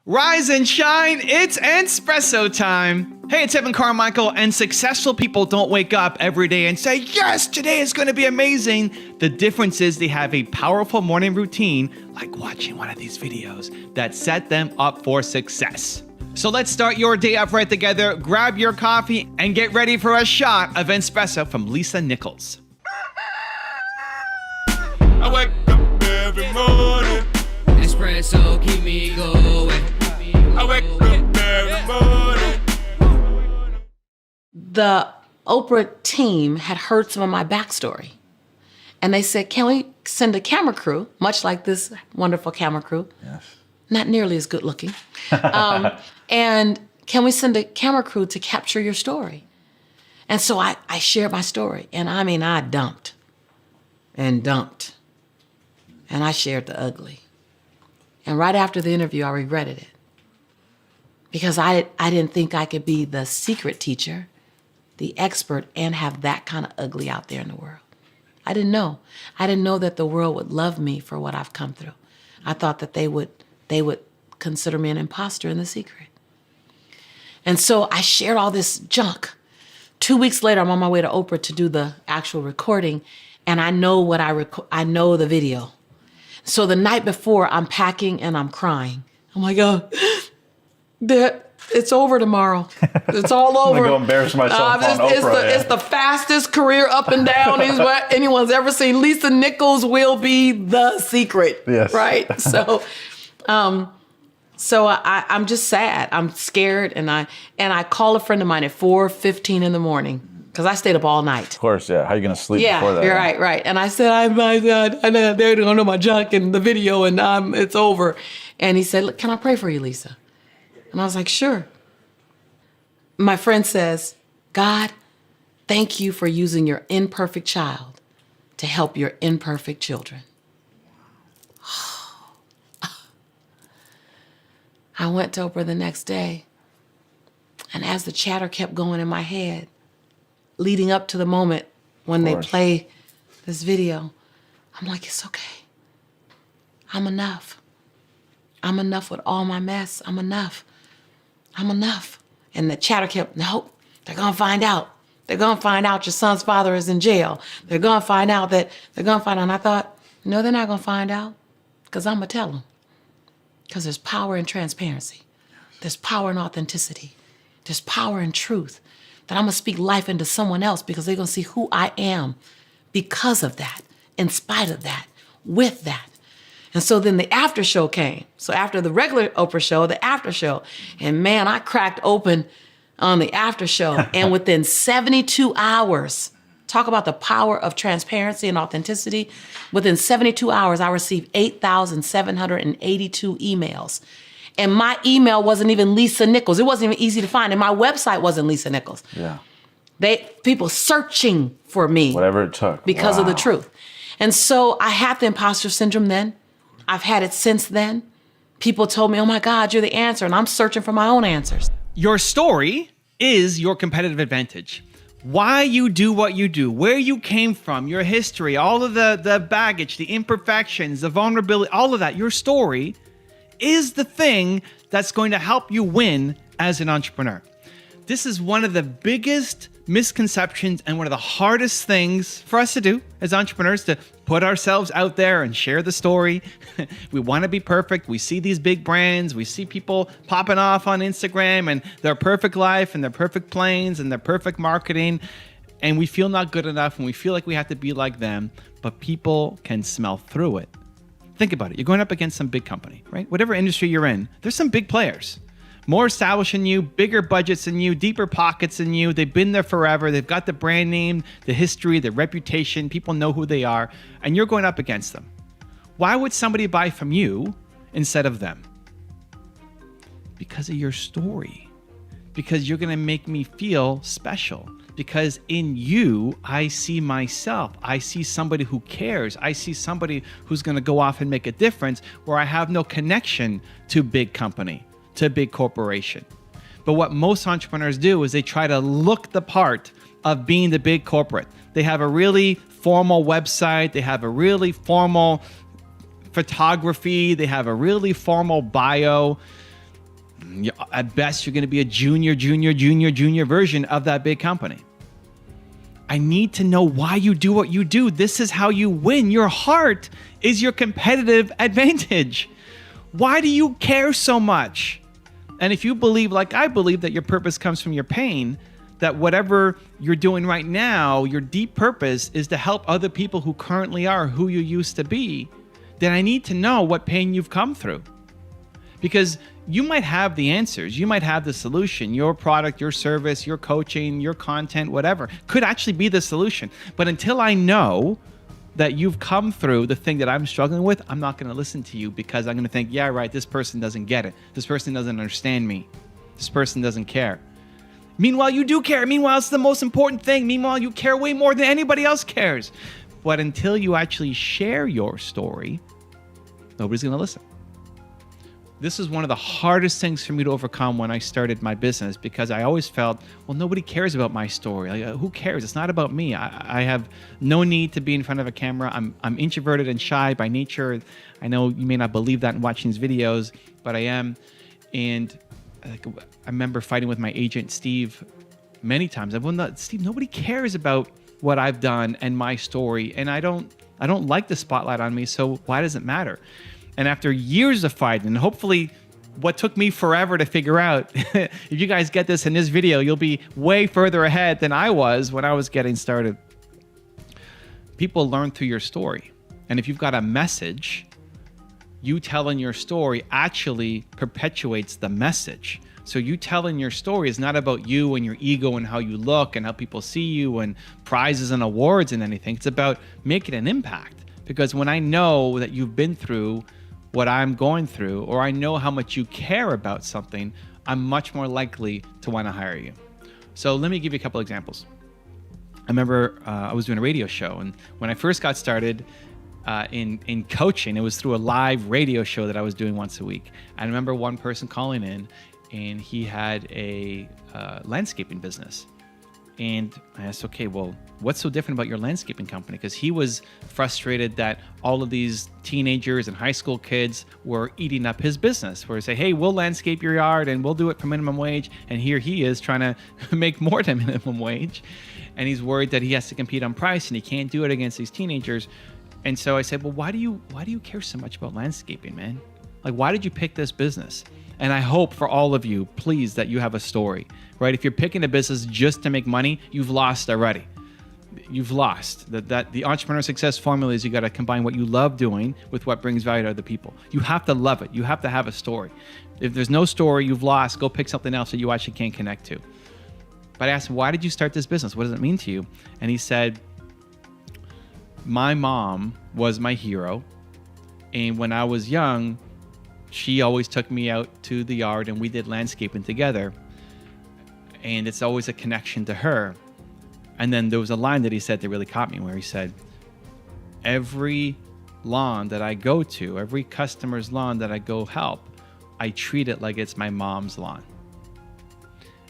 Rise and shine, it's espresso time. Hey, it's Evan Carmichael, and successful people don't wake up every day and say, yes, today is going to be amazing. The difference is they have a powerful morning routine, like watching one of these videos, that set them up for success. So let's start your day off right together. Grab your coffee and get ready for a shot of espresso from Lisa Nichols. I wake up every morning. Espresso keep me going. I wake up every morning. The Oprah team had heard some of my backstory. And they said, can we send a camera crew, much like this wonderful camera crew? Yes. Not nearly as good looking. And can we send a camera crew to capture your story? And so I shared my story. And I mean, I dumped. And I shared the ugly. And right after the interview, I regretted it. Because I didn't think I could be the secret teacher, the expert, and have that kind of ugly out there in the world. I didn't know. I didn't know that the world would love me for what I've come through. I thought that they would consider me an imposter in the secret. And so I shared all this junk. 2 weeks later, I'm on my way to Oprah to do the actual recording, and I know I know the video. So the night before, I'm packing and I'm crying. I'm like, oh, it's over tomorrow. It's all over. I'm gonna go embarrass myself on Oprah. It's the fastest career up and down anyone's ever seen. Lisa Nichols will be the secret. Yes. Right. So, I'm just sad. I'm scared, and I call a friend of mine at 4:15 in the morning because I stayed up all night. Of course, yeah. How are you gonna sleep before that? Yeah, right. And I said, I know they don't know my junk and the video, and it's over. And he said, look, can I pray for you, Lisa? And I was like, sure. My friend says, God, thank you for using your imperfect child to help your imperfect children. I went to Oprah the next day, and as the chatter kept going in my head, leading up to the moment when they play this video, I'm like, it's okay. I'm enough. I'm enough with all my mess. I'm enough. And the chatter kept, no, they're gonna find out. They're gonna find out your son's father is in jail. They're gonna find out. And I thought, no, they're not gonna find out, because I'm gonna tell them. Because there's power in transparency. There's power in authenticity. There's power in truth. That I'm gonna speak life into someone else because they're gonna see who I am because of that, in spite of that, with that. And so then the after show came. So after the regular Oprah show, the after show. And man, I cracked open on the after show. And within 72 hours, talk about the power of transparency and authenticity. Within 72 hours, I received 8,782 emails. And my email wasn't even Lisa Nichols. It wasn't even easy to find. And my website wasn't Lisa Nichols. Yeah. People searching for me. Whatever it took. Because of the truth. And so I had the imposter syndrome then. I've had it since then. People told me, oh my God, you're the answer. And I'm searching for my own answers. Your story is your competitive advantage. Why you do what you do, where you came from, your history, all of the baggage, the imperfections, the vulnerability, all of that, your story is the thing that's going to help you win as an entrepreneur. This is one of the biggest misconceptions and one of the hardest things for us to do as entrepreneurs, to put ourselves out there and share the story. We want to be perfect. We see these big brands. We see people popping off on Instagram and their perfect life and their perfect planes and their perfect marketing. And we feel not good enough and we feel like we have to be like them, but people can smell through it. Think about it. You're going up against some big company, right? Whatever industry you're in, there's some big players. More established than you, bigger budgets than you, deeper pockets than you. They've been there forever. They've got the brand name, the history, the reputation. People know who they are, and you're going up against them. Why would somebody buy from you instead of them? Because of your story. Because you're going to make me feel special. Because in you, I see myself. I see somebody who cares. I see somebody who's going to go off and make a difference where I have no connection to big company, to big corporation. But what most entrepreneurs do is they try to look the part of being the big corporate. They have a really formal website. They have a really formal photography. They have a really formal bio. At best, you're going to be a junior version of that big company. I need to know why you do what you do. This is how you win. Your heart is your competitive advantage. Why do you care so much? And if you believe, like I believe, that your purpose comes from your pain, that whatever you're doing right now, your deep purpose is to help other people who currently are who you used to be, then I need to know what pain you've come through. Because you might have the answers, you might have the solution, your product, your service, your coaching, your content, whatever, could actually be the solution. But until I know that you've come through the thing that I'm struggling with, I'm not going to listen to you, because I'm going to think, yeah, right, this person doesn't get it. This person doesn't understand me. This person doesn't care. Meanwhile, you do care. Meanwhile, it's the most important thing. Meanwhile, you care way more than anybody else cares. But until you actually share your story, nobody's going to listen. This is one of the hardest things for me to overcome when I started my business, because I always felt, well, nobody cares about my story. Like, who cares? It's not about me. I have no need to be in front of a camera. I'm introverted and shy by nature. I know you may not believe that in watching these videos, but I am. And I remember fighting with my agent, Steve, many times. Steve, nobody cares about what I've done and my story, and I don't like the spotlight on me, so why does it matter? And after years of fighting, and hopefully what took me forever to figure out, if you guys get this in this video, you'll be way further ahead than I was when I was getting started. People learn through your story. And if you've got a message, you telling your story actually perpetuates the message. So you telling your story is not about you and your ego and how you look and how people see you and prizes and awards and anything. It's about making an impact. Because when I know that you've been through what I'm going through, or I know how much you care about something, I'm much more likely to want to hire you. So let me give you a couple examples. I remember I was doing a radio show, and when I first got started in coaching, it was through a live radio show that I was doing once a week. I remember one person calling in, and he had a landscaping business. And I asked, okay, well, what's so different about your landscaping company? Because he was frustrated that all of these teenagers and high school kids were eating up his business, where they say, hey, we'll landscape your yard and we'll do it for minimum wage. And here he is trying to make more than minimum wage. And he's worried that he has to compete on price and he can't do it against these teenagers. And so I said, well, why do you care so much about landscaping, man? Like, why did you pick this business? And I hope for all of you, please, that you have a story, right? If you're picking a business just to make money, you've lost already. You've lost. That the entrepreneur success formula is you got to combine what you love doing with what brings value to other people. You have to love it. You have to have a story. If there's no story, you've lost. Go pick something else that you actually can't connect to. But I asked him, why did you start this business? What does it mean to you? And he said, my mom was my hero. And when I was young, she always took me out to the yard and we did landscaping together. And it's always a connection to her. And then there was a line that he said that really caught me, where he said, every lawn that I go to, every customer's lawn that I go help, I treat it like it's my mom's lawn.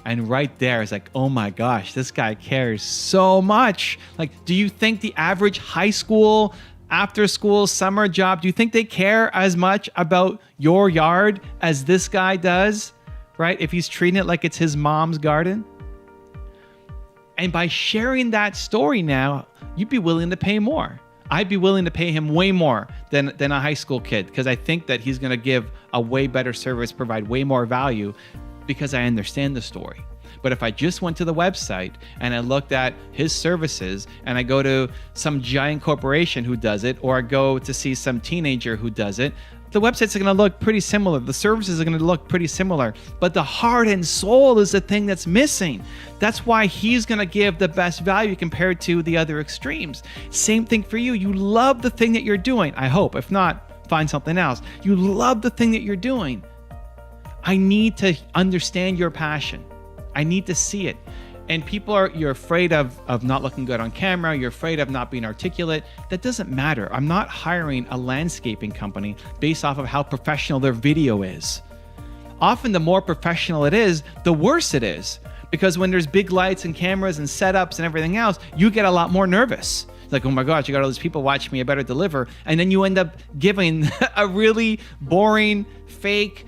And right there is like, oh my gosh, this guy cares so much. Like, do you think the average high school, after school, summer job, do you think they care as much about your yard as this guy does, right? If he's treating it like it's his mom's garden? And by sharing that story now, you'd be willing to pay more. I'd be willing to pay him way more than a high school kid, because I think that he's going to give a way better service, provide way more value, because I understand the story. But if I just went to the website and I looked at his services and I go to some giant corporation who does it, or I go to see some teenager who does it, the websites are going to look pretty similar. The services are going to look pretty similar, but the heart and soul is the thing that's missing. That's why he's going to give the best value compared to the other extremes. Same thing for you. You love the thing that you're doing. I hope. If not, find something else. You love the thing that you're doing. I need to understand your passion. I need to see it. And you're afraid of not looking good on camera. You're afraid of not being articulate. That doesn't matter. I'm not hiring a landscaping company based off of how professional their video is. Often the more professional it is, the worse it is. Because when there's big lights and cameras and setups and everything else, you get a lot more nervous. It's like, oh my gosh, you got all these people watching me, I better deliver. And then you end up giving a really boring, fake,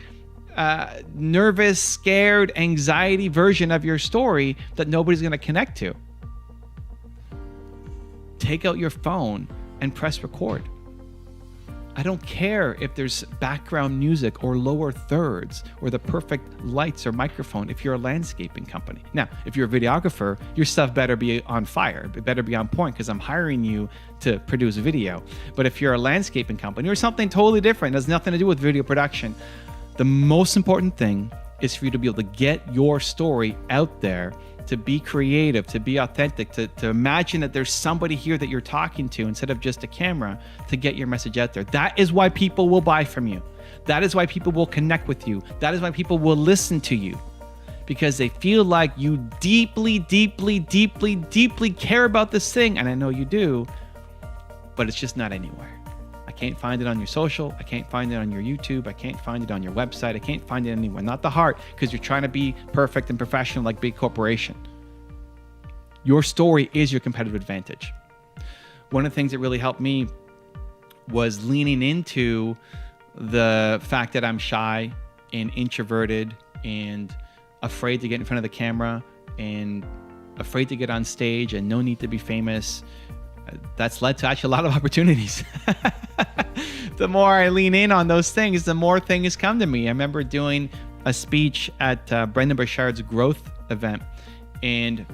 nervous, scared, anxiety version of your story that nobody's going to connect to. Take out your phone and press record. I don't care if there's background music or lower thirds or the perfect lights or microphone if you're a landscaping company. Now, if you're a videographer, your stuff better be on fire. It better be on point because I'm hiring you to produce video. But if you're a landscaping company or something totally different, has nothing to do with video production, the most important thing is for you to be able to get your story out there, to be creative, to be authentic, to imagine that there's somebody here that you're talking to instead of just a camera, to get your message out there. That is why people will buy from you. That is why people will connect with you. That is why people will listen to you, because they feel like you deeply, deeply, deeply, deeply care about this thing. And I know you do, but it's just not anywhere. I can't find it on your social. I can't find it on your YouTube. I can't find it on your website. I can't find it anywhere. Not the heart, because you're trying to be perfect and professional like big corporation. Your story is your competitive advantage. One of the things that really helped me was leaning into the fact that I'm shy and introverted and afraid to get in front of the camera and afraid to get on stage and no need to be famous. That's led to actually a lot of opportunities. The more I lean in on those things, the more things come to me. I remember doing a speech at Brendan Burchard's growth event, and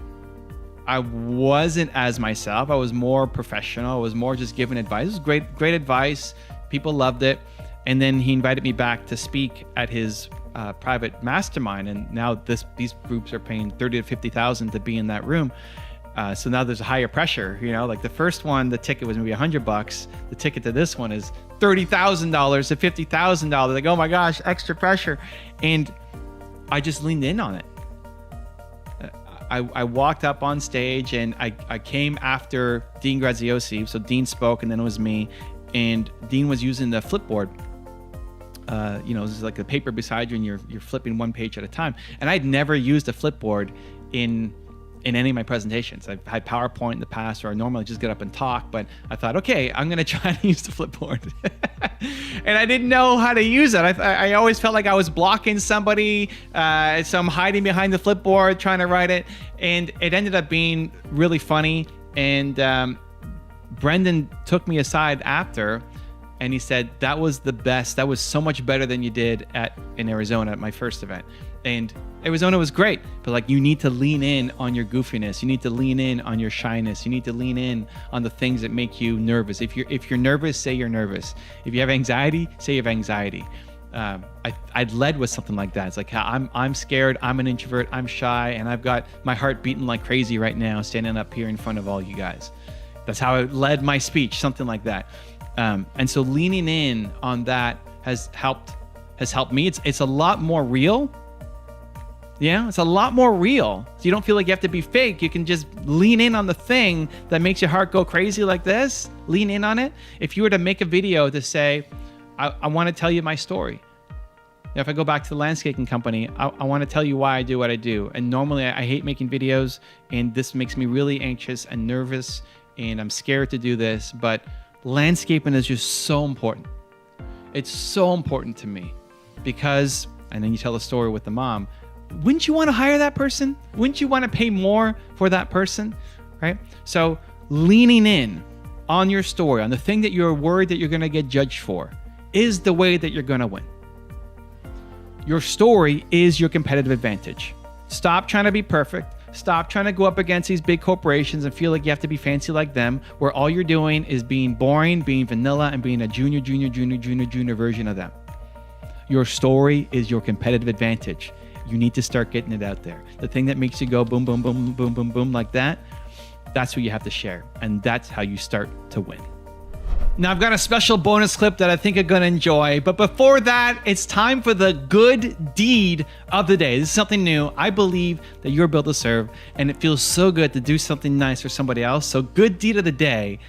I wasn't as myself. I was more professional. I was more just giving advice. It was great advice. People loved it. And then he invited me back to speak at his private mastermind. And now these groups are paying $30,000 to $50,000 to be in that room. So now there's a higher pressure, like the first one, the ticket was maybe $100. The ticket to this one is $30,000 to $50,000. Like, oh my gosh, extra pressure. And I just leaned in on it. I walked up on stage and I came after Dean Graziosi. So Dean spoke and then it was me. And Dean was using the Flipboard. This is like the paper beside you and you're flipping one page at a time. And I'd never used a Flipboard in any of my presentations. I've had PowerPoint in the past, or I normally just get up and talk, but I thought, okay, I'm going to try to use the Flipboard. And I didn't know how to use it. I always felt like I was blocking somebody, so I'm hiding behind the Flipboard trying to write it. And it ended up being really funny. And Brendan took me aside after, and he said, that was the best. That was so much better than you did in Arizona at my first event. And Arizona was great, but you need to lean in on your goofiness. You need to lean in on your shyness. You need to lean in on the things that make you nervous. If you're nervous, say you're nervous. If you have anxiety, say you have anxiety. I'd led with something like that. It's like, I'm scared. I'm an introvert. I'm shy, and I've got my heart beating like crazy right now, standing up here in front of all you guys. That's how I led my speech, something like that. And so leaning in on that has helped me. It's a lot more real. Yeah, it's a lot more real. So you don't feel like you have to be fake. You can just lean in on the thing that makes your heart go crazy like this. Lean in on it. If you were to make a video to say, I want to tell you my story. If I go back to the landscaping company, I want to tell you why I do what I do. And normally I hate making videos, and this makes me really anxious and nervous, and I'm scared to do this, but landscaping is just so important. It's so important to me because, and then you tell the story with the mom, wouldn't you want to hire that person? Wouldn't you want to pay more for that person, right? So leaning in on your story, on the thing that you're worried that you're going to get judged for, is the way that you're going to win. Your story is your competitive advantage. Stop trying to be perfect. Stop trying to go up against these big corporations and feel like you have to be fancy like them, where all you're doing is being boring, being vanilla, and being a junior version of them. Your story is your competitive advantage. You need to start getting it out there. The thing that makes you go boom, boom, boom, boom, boom, boom like that, that's what you have to share. And that's how you start to win. Now, I've got a special bonus clip that I think you're going to enjoy. But before that, it's time for the good deed of the day. This is something new. I believe that you're built to serve, and it feels so good to do something nice for somebody else. So good deed of the day,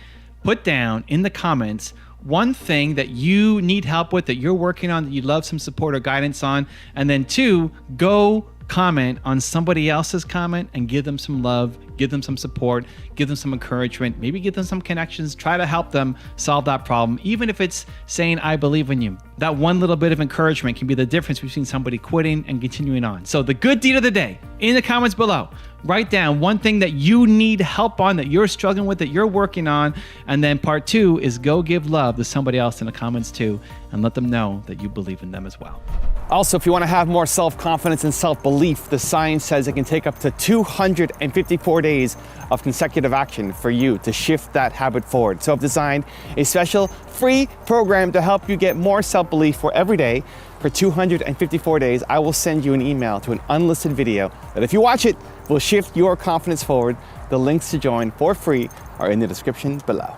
put down in the comments one thing that you need help with, that you're working on, that you'd love some support or guidance on. And then 2, go comment on somebody else's comment and give them some love, give them some support, give them some encouragement, maybe give them some connections, try to help them solve that problem. Even if it's saying, I believe in you, that one little bit of encouragement can be the difference between somebody quitting and continuing on. So the good deed of the day, in the comments below, write down one thing that you need help on, that you're struggling with, that you're working on. And then part 2 is go give love to somebody else in the comments too, and let them know that you believe in them as well. Also, if you want to have more self-confidence and self-belief, the science says it can take up to 254 days of consecutive action for you to shift that habit forward. So I've designed a special free program to help you get more self-belief for every day. For 254 days, I will send you an email to an unlisted video that, if you watch it, will shift your confidence forward. The links to join for free are in the description below.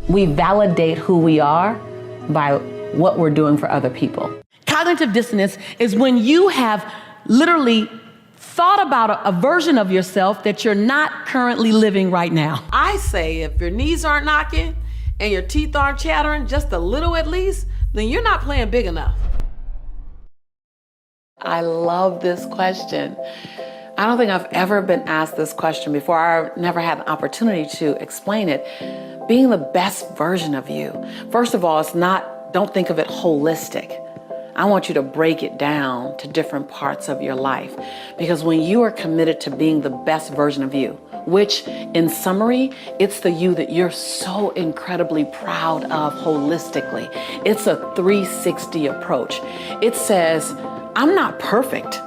We validate who we are by what we're doing for other people. Cognitive dissonance is when you have literally thought about a version of yourself that you're not currently living right now. I say if your knees aren't knocking and your teeth aren't chattering just a little at least, then you're not playing big enough. I love this question. I don't think I've ever been asked this question before. I've never had an opportunity to explain it. Being the best version of you. First of all, it's not, don't think of it holistic. I want you to break it down to different parts of your life, because when you are committed to being the best version of you, which in summary, it's the you that you're so incredibly proud of holistically. It's a 360 approach. It says, I'm not perfect.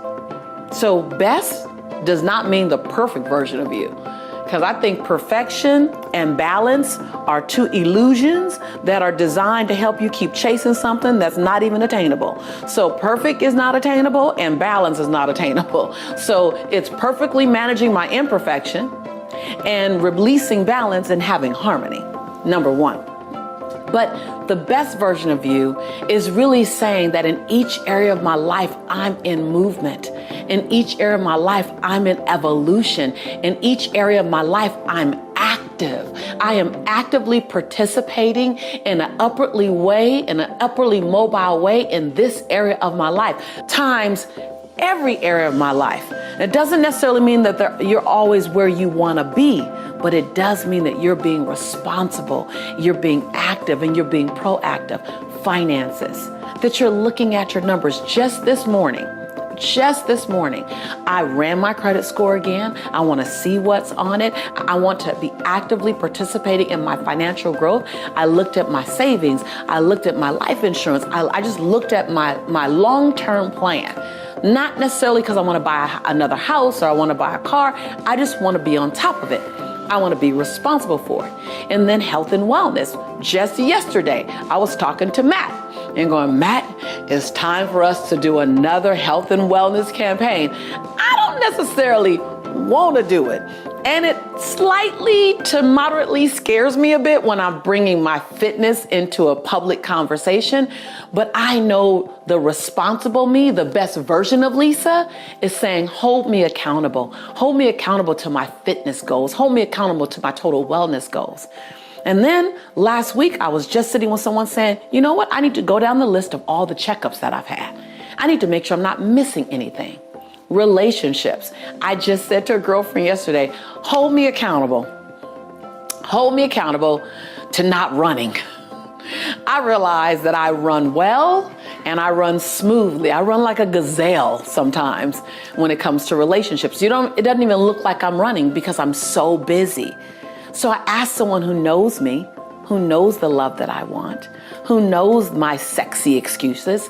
So best does not mean the perfect version of you. Because I think perfection and balance are two illusions that are designed to help you keep chasing something that's not even attainable. So perfect is not attainable and balance is not attainable. So it's perfectly managing my imperfection and releasing balance and having harmony, number one. But the best version of you is really saying that in each area of my life, I'm in movement. In each area of my life, I'm in evolution. In each area of my life, I'm active. I am actively participating in an upwardly mobile way in this area of my life, times every area of my life. It doesn't necessarily mean that you're always where you want to be, but it does mean that you're being responsible, you're being active, and you're being proactive. Finances, that you're looking at your numbers. Just this morning, I ran my credit score again. I want to see what's on it. I want to be actively participating in my financial growth. I looked at my savings. I looked at my life insurance. I just looked at my long-term plan. Not necessarily because I want to buy another house or I want to buy a car. I just want to be on top of it. I want to be responsible for it. And then health and wellness. Just yesterday, I was talking to Matt and going, Matt, it's time for us to do another health and wellness campaign. I don't necessarily want to do it. And it slightly to moderately scares me a bit when I'm bringing my fitness into a public conversation. But I know the responsible me, the best version of Lisa, is saying, hold me accountable. Hold me accountable to my fitness goals. Hold me accountable to my total wellness goals. And then last week, I was just sitting with someone saying, you know what? I need to go down the list of all the checkups that I've had. I need to make sure I'm not missing anything. Relationships. I just said to a girlfriend yesterday, hold me accountable. Hold me accountable to not running. I realize that I run well and I run smoothly. I run like a gazelle sometimes when it comes to relationships. It doesn't even look like I'm running because I'm so busy. So I asked someone who knows me, who knows the love that I want, who knows my sexy excuses.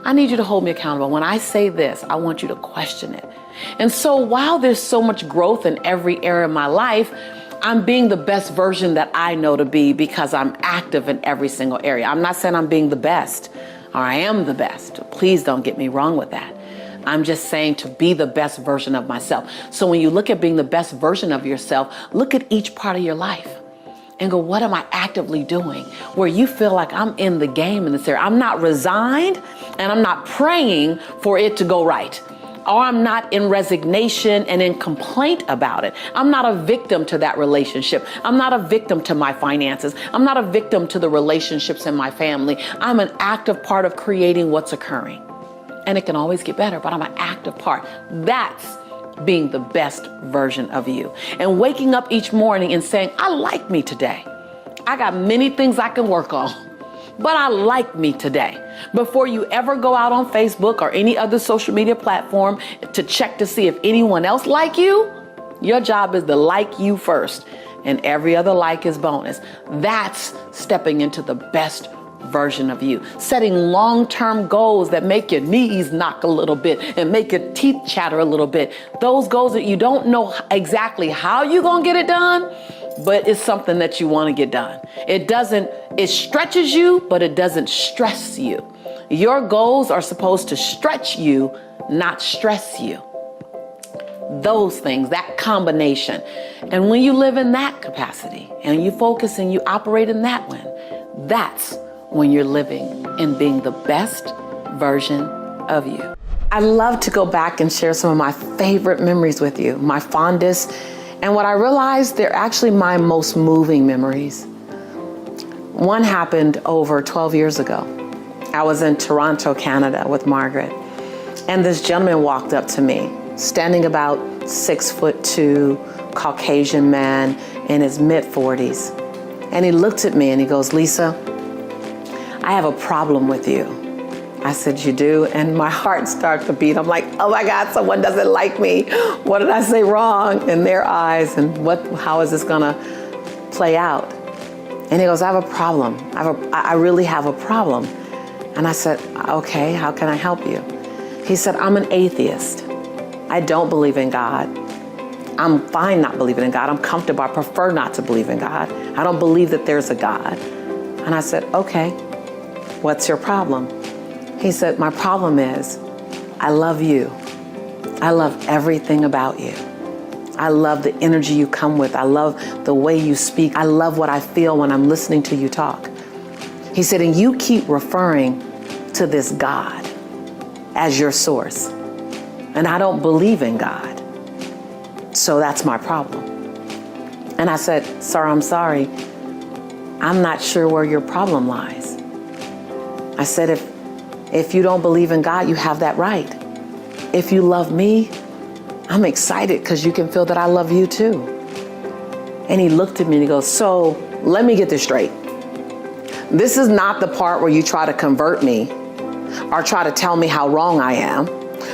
I need you to hold me accountable. When I say this, I want you to question it. And so while there's so much growth in every area of my life, I'm being the best version that I know to be because I'm active in every single area. I'm not saying I'm being the best or I am the best. Please don't get me wrong with that. I'm just saying to be the best version of myself. So when you look at being the best version of yourself, look at each part of your life and go, what am I actively doing? Where you feel like I'm in the game in this area. I'm not resigned and I'm not praying for it to go right. Or I'm not in resignation and in complaint about it. I'm not a victim to that relationship. I'm not a victim to my finances. I'm not a victim to the relationships in my family. I'm an active part of creating what's occurring. And it can always get better, but I'm an active part. That's being the best version of you. And waking up each morning and saying, I like me today. I got many things I can work on. but I like me today. Before you ever go out on Facebook or any other social media platform to check to see if anyone else like you, your job is to like you first, and every other like is bonus. That's stepping into the best version of you. Setting long-term goals that make your knees knock a little bit and make your teeth chatter a little bit. Those goals that you don't know exactly how you're gonna get it done, but it's something that you want to get done. It stretches you, but it doesn't stress you. Your goals are supposed to stretch you, not stress you. Those things, that combination. And when you live in that capacity and you focus and you operate in that one, that's when you're living and being the best version of you. I love to go back and share some of my favorite memories with you, my fondest, and what I realized, they're actually my most moving memories. One happened over 12 years ago. I was in Toronto, Canada with Margaret, and this gentleman walked up to me, standing about 6'2", Caucasian man in his mid-40s. And he looked at me and he goes, "Lisa, I have a problem with you." I said, "You do?" And my heart started to beat. I'm like, oh my God, someone doesn't like me. What did I say wrong in their eyes? And how is this gonna play out? And he goes, "I have a problem. I really have a problem." And I said, "Okay, how can I help you?" He said, "I'm an atheist. I don't believe in God. I'm fine not believing in God. I'm comfortable. I prefer not to believe in God. I don't believe that there's a God." And I said, "Okay, what's your problem?" He said, "My problem is I love you. I love everything about you. I love the energy you come with. I love the way you speak. I love what I feel when I'm listening to you talk." He said, "And you keep referring to this God as your source. And I don't believe in God. So that's my problem." And I said, "Sir, I'm sorry. I'm not sure where your problem lies." I said, if you don't believe in God, you have that right. If you love me, I'm excited because you can feel that I love you too." And he looked at me and he goes, "So let me get this straight. This is not the part where you try to convert me or try to tell me how wrong I am,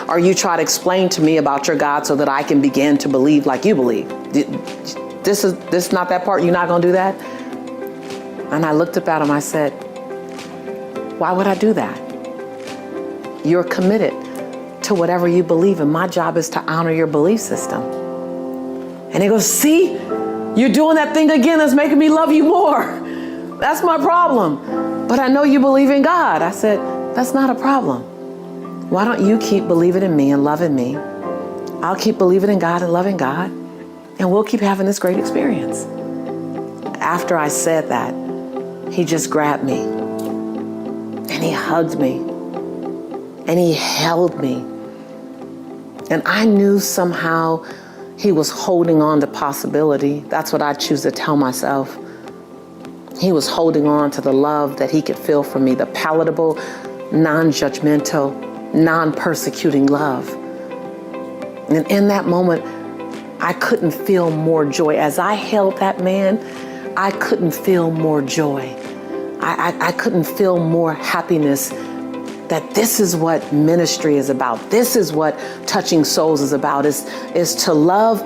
or you try to explain to me about your God so that I can begin to believe like you believe. This is not that part. You're not going to do that?" And I looked up at him. I said, "Why would I do that? You're committed to whatever you believe in. My job is to honor your belief system." And he goes, "See, you're doing that thing again that's making me love you more. That's my problem. But I know you believe in God." I said, "That's not a problem. Why don't you keep believing in me and loving me? I'll keep believing in God and loving God, and we'll keep having this great experience." After I said that, he just grabbed me and he hugged me and he held me. And I knew somehow he was holding on to possibility. That's what I choose to tell myself. He was holding on to the love that he could feel from me, the palatable, non-judgmental, non-persecuting love. And in that moment, I couldn't feel more joy. As I held that man, I couldn't feel more joy. I couldn't feel more happiness, that this is what ministry is about. This is what touching souls is about, is to love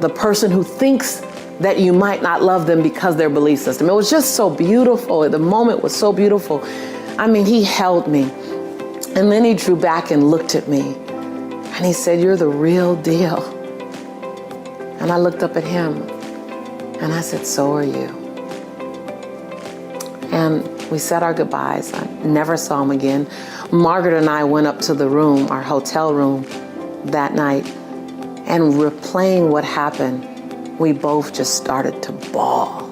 the person who thinks that you might not love them because their belief system. It was just so beautiful. The moment was so beautiful. I mean, he held me. And then he drew back and looked at me. And he said, "You're the real deal." And I looked up at him and I said, "So are you." And we said our goodbyes. I never saw him again. Margaret and I went up to the room, our hotel room, that night, and replaying what happened, we both just started to bawl,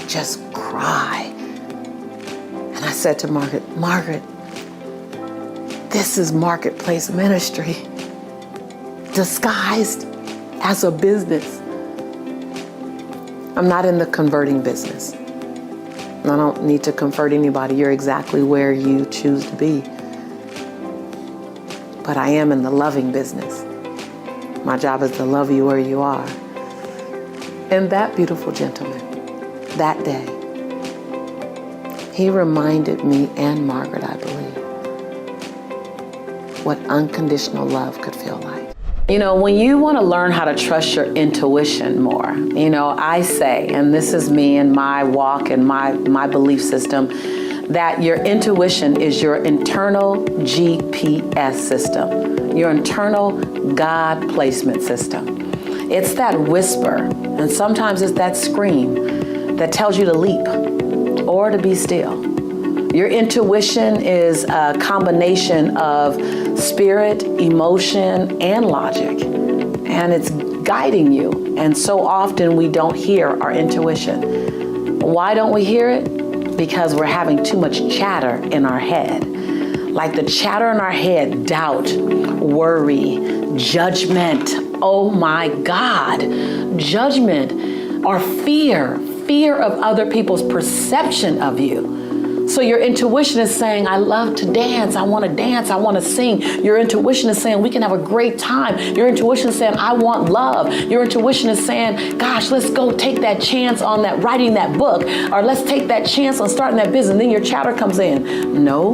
just cry. And I said to Margaret, "Margaret, this is marketplace ministry disguised as a business. I'm not in the converting business. I don't need to convert anybody. You're exactly where you choose to be. But I am in the loving business. My job is to love you where you are." And that beautiful gentleman, that day, He reminded me and Margaret, I believe, what unconditional love could feel like. You know, when you want to learn how to trust your intuition more, you know, I say, and this is me and my walk and my belief system, that your intuition is your internal GPS system, your internal God placement system. It's that whisper, and sometimes it's that scream that tells you to leap or to be still. Your intuition is a combination of spirit, emotion, and logic, and it's guiding you. And so often we don't hear our intuition. Why don't we hear it? Because we're having too much chatter in our head. Like the chatter in our head, doubt, worry, judgment. Oh my God, judgment or fear of other people's perception of you. So your intuition is saying, I love to dance, I want to sing. Your intuition is saying, we can have a great time. Your intuition is saying, I want love. Your intuition is saying, gosh, let's go take that chance on that writing that book, or let's take that chance on starting that business. And then your chatter comes in. No,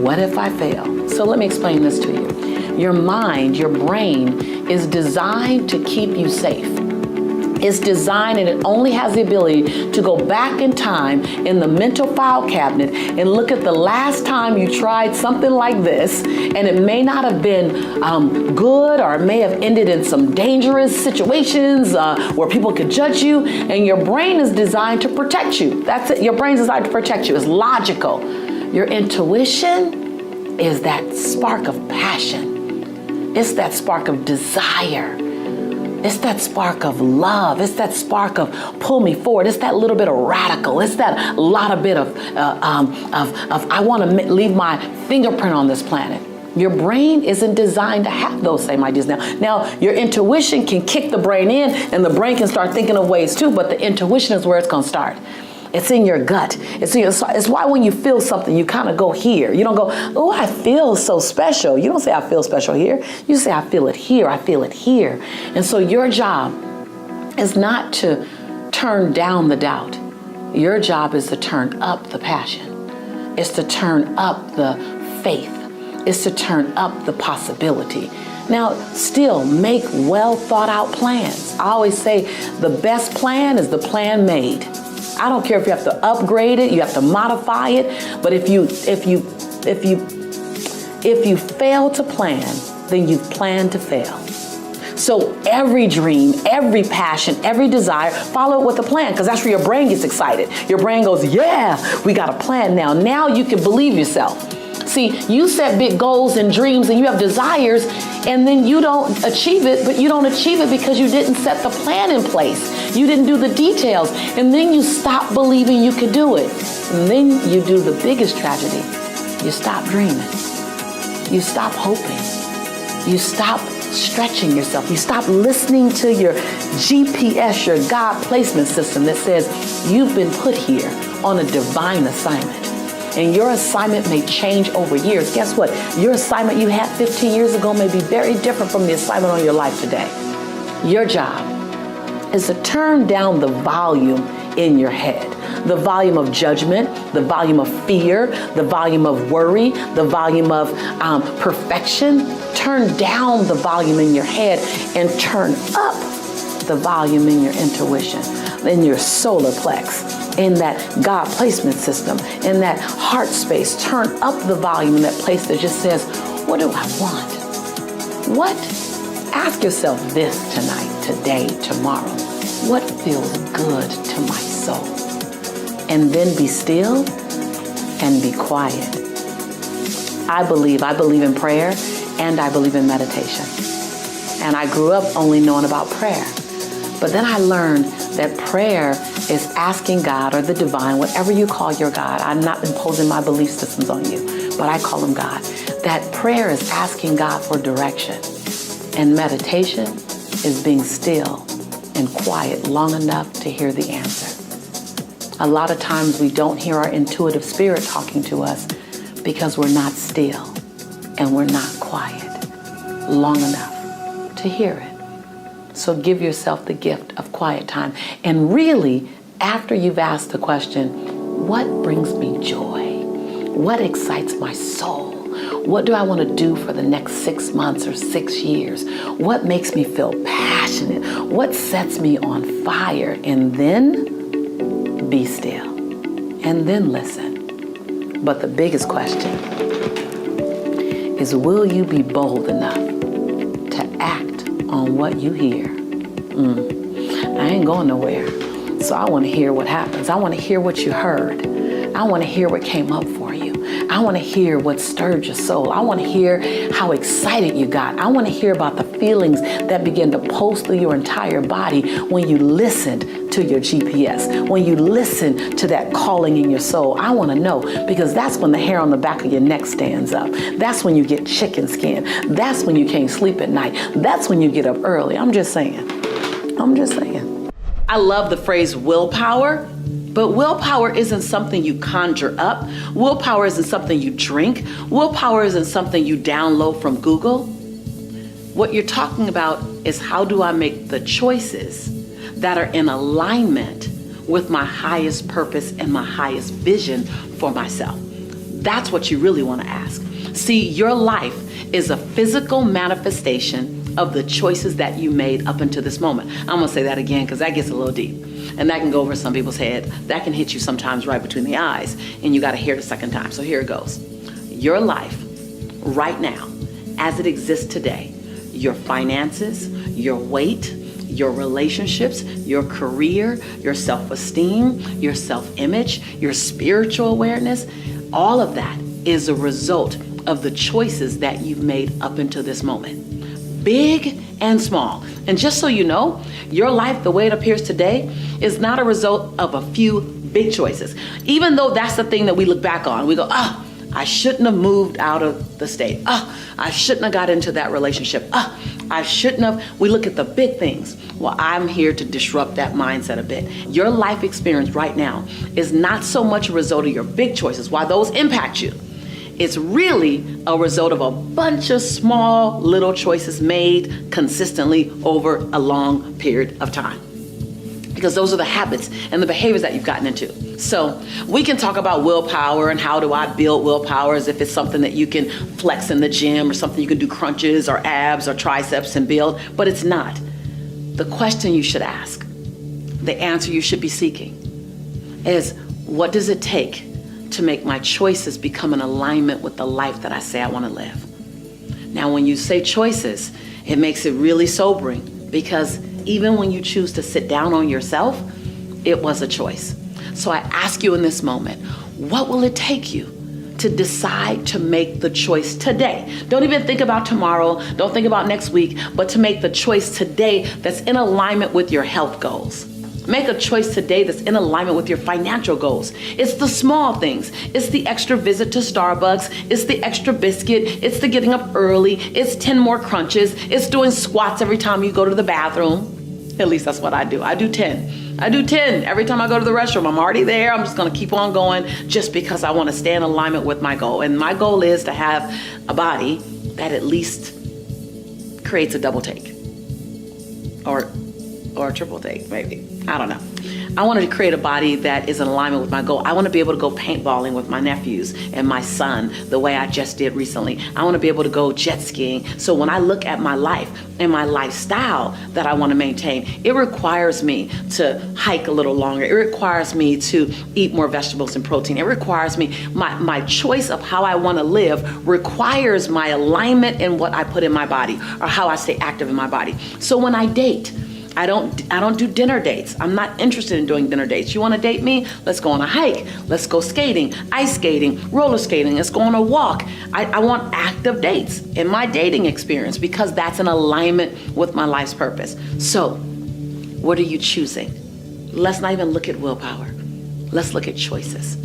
what if I fail? So let me explain this to you. Your mind, your brain is designed to keep you safe. It's designed, and it only has the ability to go back in time in the mental file cabinet and look at the last time you tried something like this, and it may not have been good, or it may have ended in some dangerous situations where people could judge you, and your brain is designed to protect you. That's it. Your brain's designed to protect you. It's logical. Your intuition is that spark of passion. It's that spark of desire. It's that spark of love. It's that spark of pull me forward. It's that little bit of radical. It's that lot of bit of I want to leave my fingerprint on this planet. Your brain isn't designed to have those same ideas now. Now, your intuition can kick the brain in, and the brain can start thinking of ways too, but the intuition is where it's going to start. It's in your gut. It's why when you feel something, you kind of go here. You don't go, oh, I feel so special. You don't say, I feel special here. You say, I feel it here. I feel it here. And so your job is not to turn down the doubt. Your job is to turn up the passion. It's to turn up the faith. It's to turn up the possibility. Now, still make well thought out plans. I always say the best plan is the plan made. I don't care if you have to upgrade it, you have to modify it, but if you fail to plan, then you've planned to fail. So every dream, every passion, every desire, follow it with a plan, because that's where your brain gets excited. Your brain goes, yeah, we got a plan now. Now you can believe yourself. See, you set big goals and dreams and you have desires, and then you don't achieve it, but you don't achieve it because you didn't set the plan in place. You didn't do the details, and then you stop believing you could do it. And then you do the biggest tragedy. You stop dreaming. You stop hoping. You stop stretching yourself. You stop listening to your GPS, your God placement system that says you've been put here on a divine assignment. And your assignment may change over years. Guess what? Your assignment you had 15 years ago may be very different from the assignment on your life today. Your job is to turn down the volume in your head. The volume of judgment, the volume of fear, the volume of worry, the volume of perfection. Turn down the volume in your head and turn up the volume in your intuition, in your solar plex, in that God placement system, in that heart space. Turn up the volume in that place that just says, what do I want? What? Ask yourself this tonight, today, tomorrow. What feels good to my soul? And then be still and be quiet. I believe in prayer, and I believe in meditation. And I grew up only knowing about prayer. But then I learned that prayer is asking God, or the divine, whatever you call your God. I'm not imposing my belief systems on you, but I call him God. That prayer is asking God for direction. And meditation is being still and quiet long enough to hear the answer. A lot of times we don't hear our intuitive spirit talking to us because we're not still and we're not quiet long enough to hear it. So give yourself the gift of quiet time. And really, after you've asked the question, What brings me joy? What excites my soul? What do I want to do for the next 6 months or 6 years? What makes me feel passionate? What sets me on fire? And then be still. And then listen. But the biggest question is, will you be bold enough to act on what you hear? I ain't going nowhere. So I want to hear what happens. I want to hear what you heard. I want to hear what came up for you. I want to hear what stirred your soul. I want to hear how excited you got. I want to hear about the feelings that began to pulse through your entire body when you listened to your GPS, when you listened to that calling in your soul. I want to know, because that's when the hair on the back of your neck stands up. That's when you get chicken skin. That's when you can't sleep at night. That's when you get up early. I'm just saying. I love the phrase willpower, but willpower isn't something you conjure up. Willpower isn't something you drink. Willpower isn't something you download from Google. What you're talking about is, how do I make the choices that are in alignment with my highest purpose and my highest vision for myself? That's what you really want to ask. See, your life is a physical manifestation of the choices that you made up until this moment. I'm gonna say that again because that gets a little deep, and that can go over some people's head. That can hit you sometimes right between the eyes, and you gotta hear it a second time. So here it goes. Your life right now, as it exists today, your finances, your weight, your relationships, your career, your self-esteem, your self-image, your spiritual awareness, all of that is a result of the choices that you've made up until this moment. Big and small. And just so you know, your life, the way it appears today, is not a result of a few big choices. Even though that's the thing that we look back on, we go, I shouldn't have moved out of the state. I shouldn't have got into that relationship. I shouldn't have. We look at the big things. Well, I'm here to disrupt that mindset a bit. Your life experience right now is not so much a result of your big choices, while those impact you. It's really a result of a bunch of small little choices made consistently over a long period of time. Because those are the habits and the behaviors that you've gotten into. So we can talk about willpower and how do I build willpower, as if it's something that you can flex in the gym or something you can do crunches or abs or triceps and build, but it's not. The question you should ask, the answer you should be seeking is, what does it take to make my choices become in alignment with the life that I say I want to live? Now, when you say choices, it makes it really sobering, because even when you choose to sit down on yourself, it was a choice. So I ask you in this moment, what will it take you to decide to make the choice today? Don't even think about tomorrow, don't think about next week, but to make the choice today that's in alignment with your health goals. Make a choice today that's in alignment with your financial goals. It's the small things. It's the extra visit to Starbucks. It's the extra biscuit. It's the getting up early. It's 10 more crunches. It's doing squats every time you go to the bathroom. At least that's what I do. I do 10. Every time I go to the restroom. I'm already there. I'm just going to keep on going just because I want to stay in alignment with my goal. And my goal is to have a body that at least creates a double take. Or a triple take, maybe. I don't know. I wanted to create a body that is in alignment with my goal. I want to be able to go paintballing with my nephews and my son the way I just did recently. I want to be able to go jet skiing. So when I look at my life and my lifestyle that I want to maintain, it requires me to hike a little longer. It requires me to eat more vegetables and protein. It requires me, my choice of how I want to live requires my alignment in what I put in my body, or how I stay active in my body. So when I date, I don't do dinner dates. I'm not interested in doing dinner dates. You want to date me? Let's go on a hike. Let's go skating, ice skating, roller skating. Let's go on a walk. I want active dates in my dating experience, because that's in alignment with my life's purpose. So what are you choosing? Let's not even look at willpower. Let's look at choices.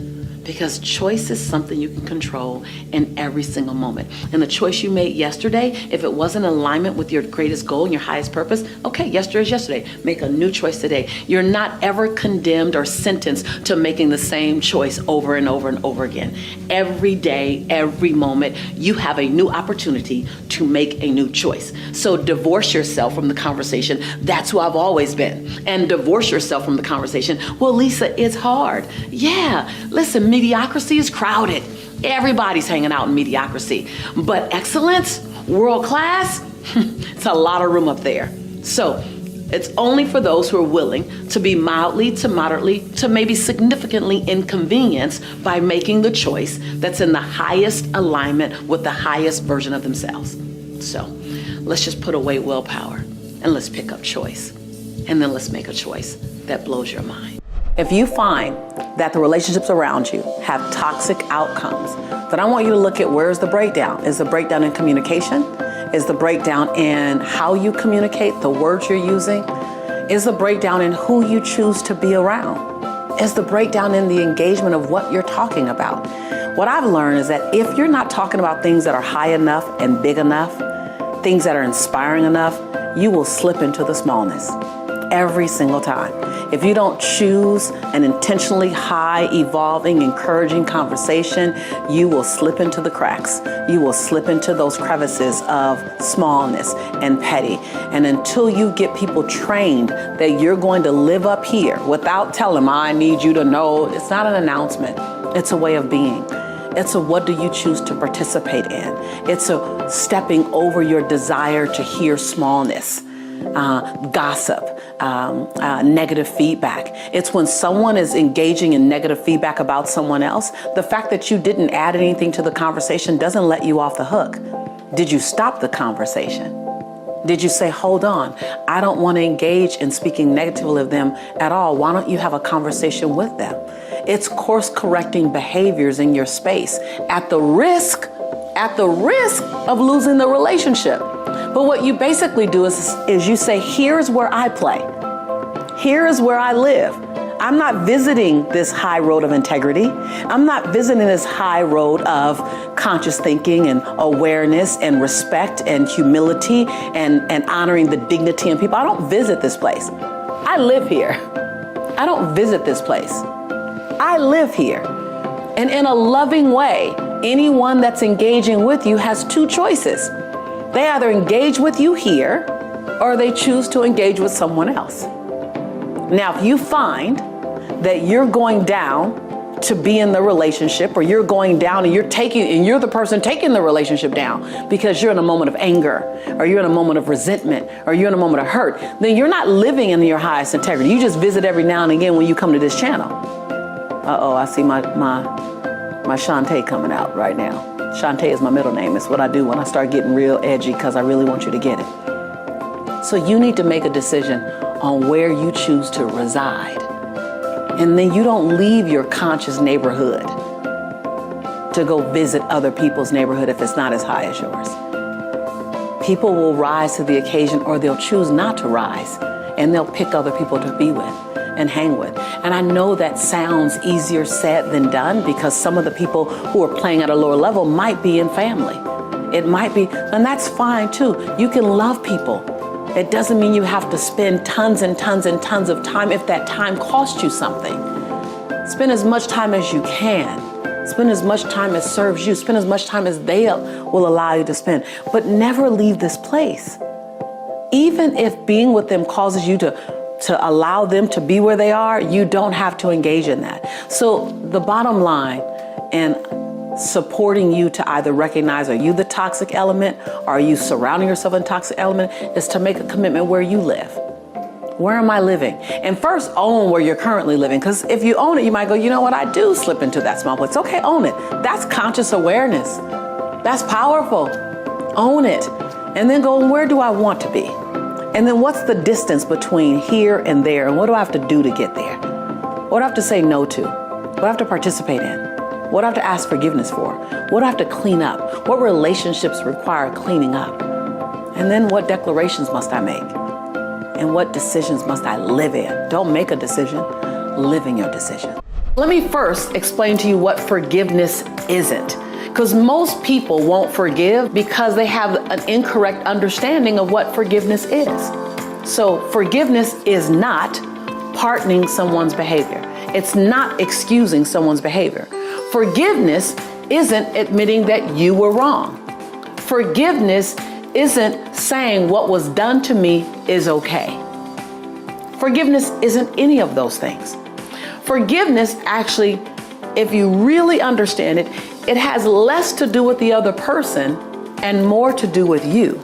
Because choice is something you can control in every single moment. And the choice you made yesterday, if it wasn't in alignment with your greatest goal and your highest purpose, okay, yesterday's yesterday. Make a new choice today. You're not ever condemned or sentenced to making the same choice over and over and over again. Every day, every moment, you have a new opportunity to make a new choice. So divorce yourself from the conversation, that's who I've always been. And divorce yourself from the conversation, well, Lisa, it's hard. Yeah, listen, mediocrity is crowded. Everybody's hanging out in mediocrity. But excellence, world class, it's a lot of room up there. So it's only for those who are willing to be mildly to moderately to maybe significantly inconvenienced by making the choice that's in the highest alignment with the highest version of themselves. So let's just put away willpower and let's pick up choice. And then let's make a choice that blows your mind. If you find that the relationships around you have toxic outcomes, then I want you to look at where's the breakdown. Is the breakdown in communication? Is the breakdown in how you communicate, the words you're using? Is the breakdown in who you choose to be around? Is the breakdown in the engagement of what you're talking about? What I've learned is that if you're not talking about things that are high enough and big enough, things that are inspiring enough, you will slip into the smallness every single time. If you don't choose an intentionally high, evolving, encouraging conversation, you will slip into the cracks. You will slip into those crevices of smallness and petty. And until you get people trained that you're going to live up here without telling them, I need you to know, it's not an announcement. It's a way of being. It's a what do you choose to participate in. It's a stepping over your desire to hear smallness. Gossip, negative feedback. It's when someone is engaging in negative feedback about someone else, the fact that you didn't add anything to the conversation doesn't let you off the hook. Did you stop the conversation? Did you say, hold on, I don't want to engage in speaking negatively of them at all. Why don't you have a conversation with them? It's course correcting behaviors in your space at the risk of losing the relationship. But what you basically do is you say, here's where I play. Here is where I live. I'm not visiting this high road of integrity. I'm not visiting this high road of conscious thinking and awareness and respect and humility and honoring the dignity in people. I don't visit this place. I live here. I don't visit this place. I live here. And in a loving way, anyone that's engaging with you has two choices. They either engage with you here or they choose to engage with someone else. Now, if you find that you're going down to be in the relationship, or you're going down and you're the person taking the relationship down because you're in a moment of anger, or you're in a moment of resentment, or you're in a moment of hurt, then you're not living in your highest integrity. You just visit every now and again when you come to this channel. Uh-oh, I see my Shantae coming out right now. Shantae is my middle name. It's what I do when I start getting real edgy because I really want you to get it. So you need to make a decision on where you choose to reside. And then you don't leave your conscious neighborhood to go visit other people's neighborhood if it's not as high as yours. People will rise to the occasion, or they'll choose not to rise, and they'll pick other people to be with and hang with. And I know that sounds easier said than done, because some of the people who are playing at a lower level might be in family. It might be, and that's fine too. You can love people. It doesn't mean you have to spend tons and tons and tons of time if that time costs you something. Spend as much time as you can. Spend as much time as serves you. Spend as much time as they will allow you to spend. But never leave this place. Even if being with them causes you to allow them to be where they are, you don't have to engage in that. So the bottom line in supporting you to either recognize, are you the toxic element, or are you surrounding yourself in toxic element, is to make a commitment where you live. Where am I living? And first own where you're currently living. Because if you own it, you might go, you know what, I do slip into that small place. Okay, own it. That's conscious awareness. That's powerful. Own it. And then go, where do I want to be? And then what's the distance between here and there? And what do I have to do to get there? What do I have to say no to? What do I have to participate in? What do I have to ask forgiveness for? What do I have to clean up? What relationships require cleaning up? And then what declarations must I make? And what decisions must I live in? Don't make a decision, live in your decision. Let me first explain to you what forgiveness isn't. Because most people won't forgive because they have an incorrect understanding of what forgiveness is. So forgiveness is not pardoning someone's behavior. It's not excusing someone's behavior. Forgiveness isn't admitting that you were wrong. Forgiveness isn't saying what was done to me is okay. Forgiveness isn't any of those things. Forgiveness actually, if you really understand it, it has less to do with the other person and more to do with you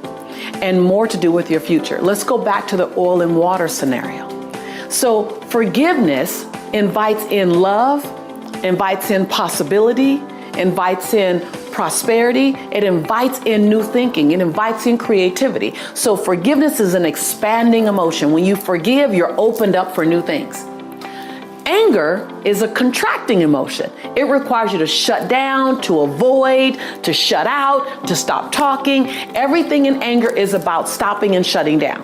and more to do with your future. Let's go back to the oil and water scenario. So forgiveness invites in love, invites in possibility, invites in prosperity, it invites in new thinking, it invites in creativity. So forgiveness is an expanding emotion. When you forgive, you're opened up for new things. Anger is a contracting emotion. It requires you to shut down, to avoid, to shut out, to stop talking. Everything in anger is about stopping and shutting down.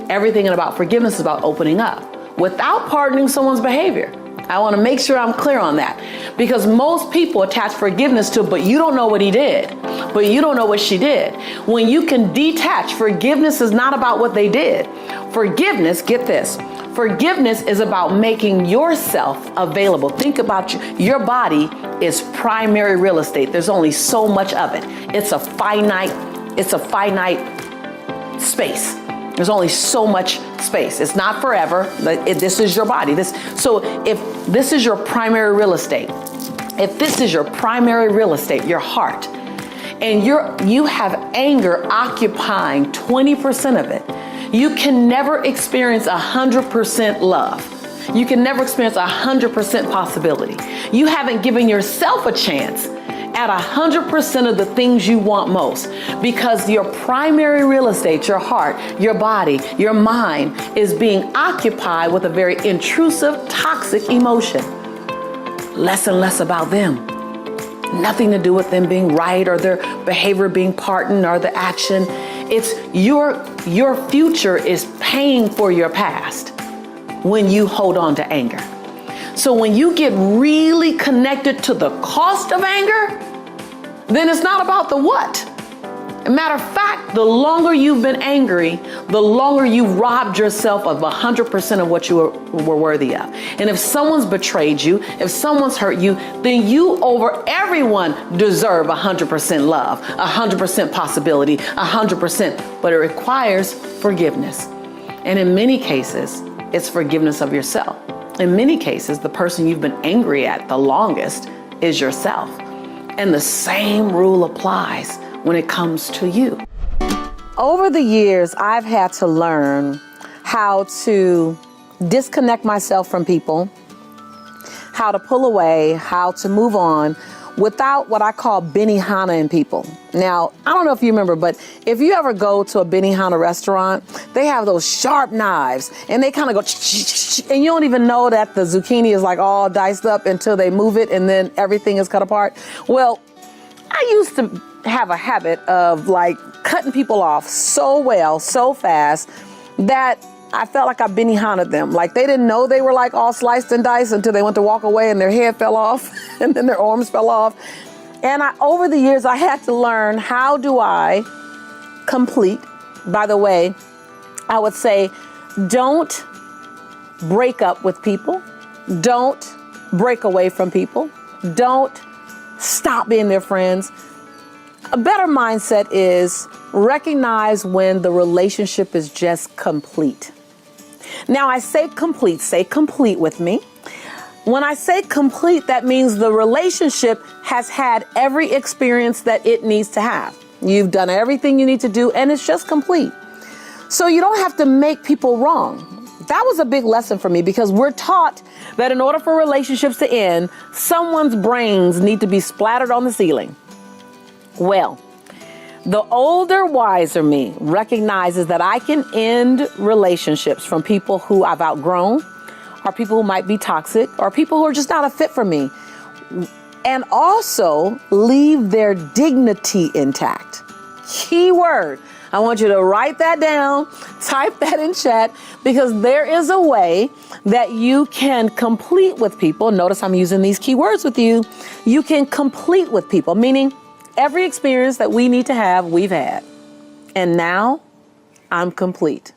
Everything about forgiveness is about opening up without pardoning someone's behavior. I want to make sure I'm clear on that, because most people attach forgiveness to, but you don't know what he did, but you don't know what she did. When you can detach, forgiveness is not about what they did. Forgiveness, get this, forgiveness is about making yourself available. Think about you. Your body is primary real estate. There's only so much of it. It's a finite space. There's only so much space. It's not forever. This is your body. So if this is your primary real estate, your heart, and you have anger occupying 20% of it, you can never experience 100% love. You can never experience 100% possibility. You haven't given yourself a chance at 100% of the things you want most, because your primary real estate, your heart, your body, your mind, is being occupied with a very intrusive, toxic emotion. Less and less about them. Nothing to do with them being right or their behavior being pardoned or the action. It's your future is paying for your past when you hold on to anger. So when you get really connected to the cost of anger, then it's not about the what. Matter of fact, the longer you've been angry, the longer you've robbed yourself of 100% of what you were worthy of. And if someone's betrayed you, if someone's hurt you, then you over everyone deserve 100% love, 100% possibility, 100%. But it requires forgiveness. And in many cases, it's forgiveness of yourself. In many cases, the person you've been angry at the longest is yourself. And the same rule applies when it comes to you. Over the years, I've had to learn how to disconnect myself from people, how to pull away, how to move on without what I call Benihana in people. Now, I don't know if you remember, but if you ever go to a Benihana restaurant, they have those sharp knives and they kind of go, and you don't even know that the zucchini is like all diced up until they move it and then everything is cut apart. Well, I used to have a habit of like cutting people off so well, so fast that I felt like I Benihana'd them. Like they didn't know they were like all sliced and diced until they went to walk away and their head fell off and then their arms fell off. And over the years, I had to learn, how do I complete? By the way, I would say, don't break up with people. Don't break away from people. Don't stop being their friends. A better mindset is recognize when the relationship is just complete. Now, I say complete with me. When I say complete, that means the relationship has had every experience that it needs to have. You've done everything you need to do, and it's just complete. So you don't have to make people wrong. That was a big lesson for me, because we're taught that in order for relationships to end, someone's brains need to be splattered on the ceiling. Well, the older, wiser me recognizes that I can end relationships from people who I've outgrown, or people who might be toxic, or people who are just not a fit for me, and also leave their dignity intact. Key word, I want you to write that down, type that in chat, because there is a way that you can complete with people. Notice I'm using these keywords with you. You can complete with people, meaning every experience that we need to have, we've had. And now I'm complete.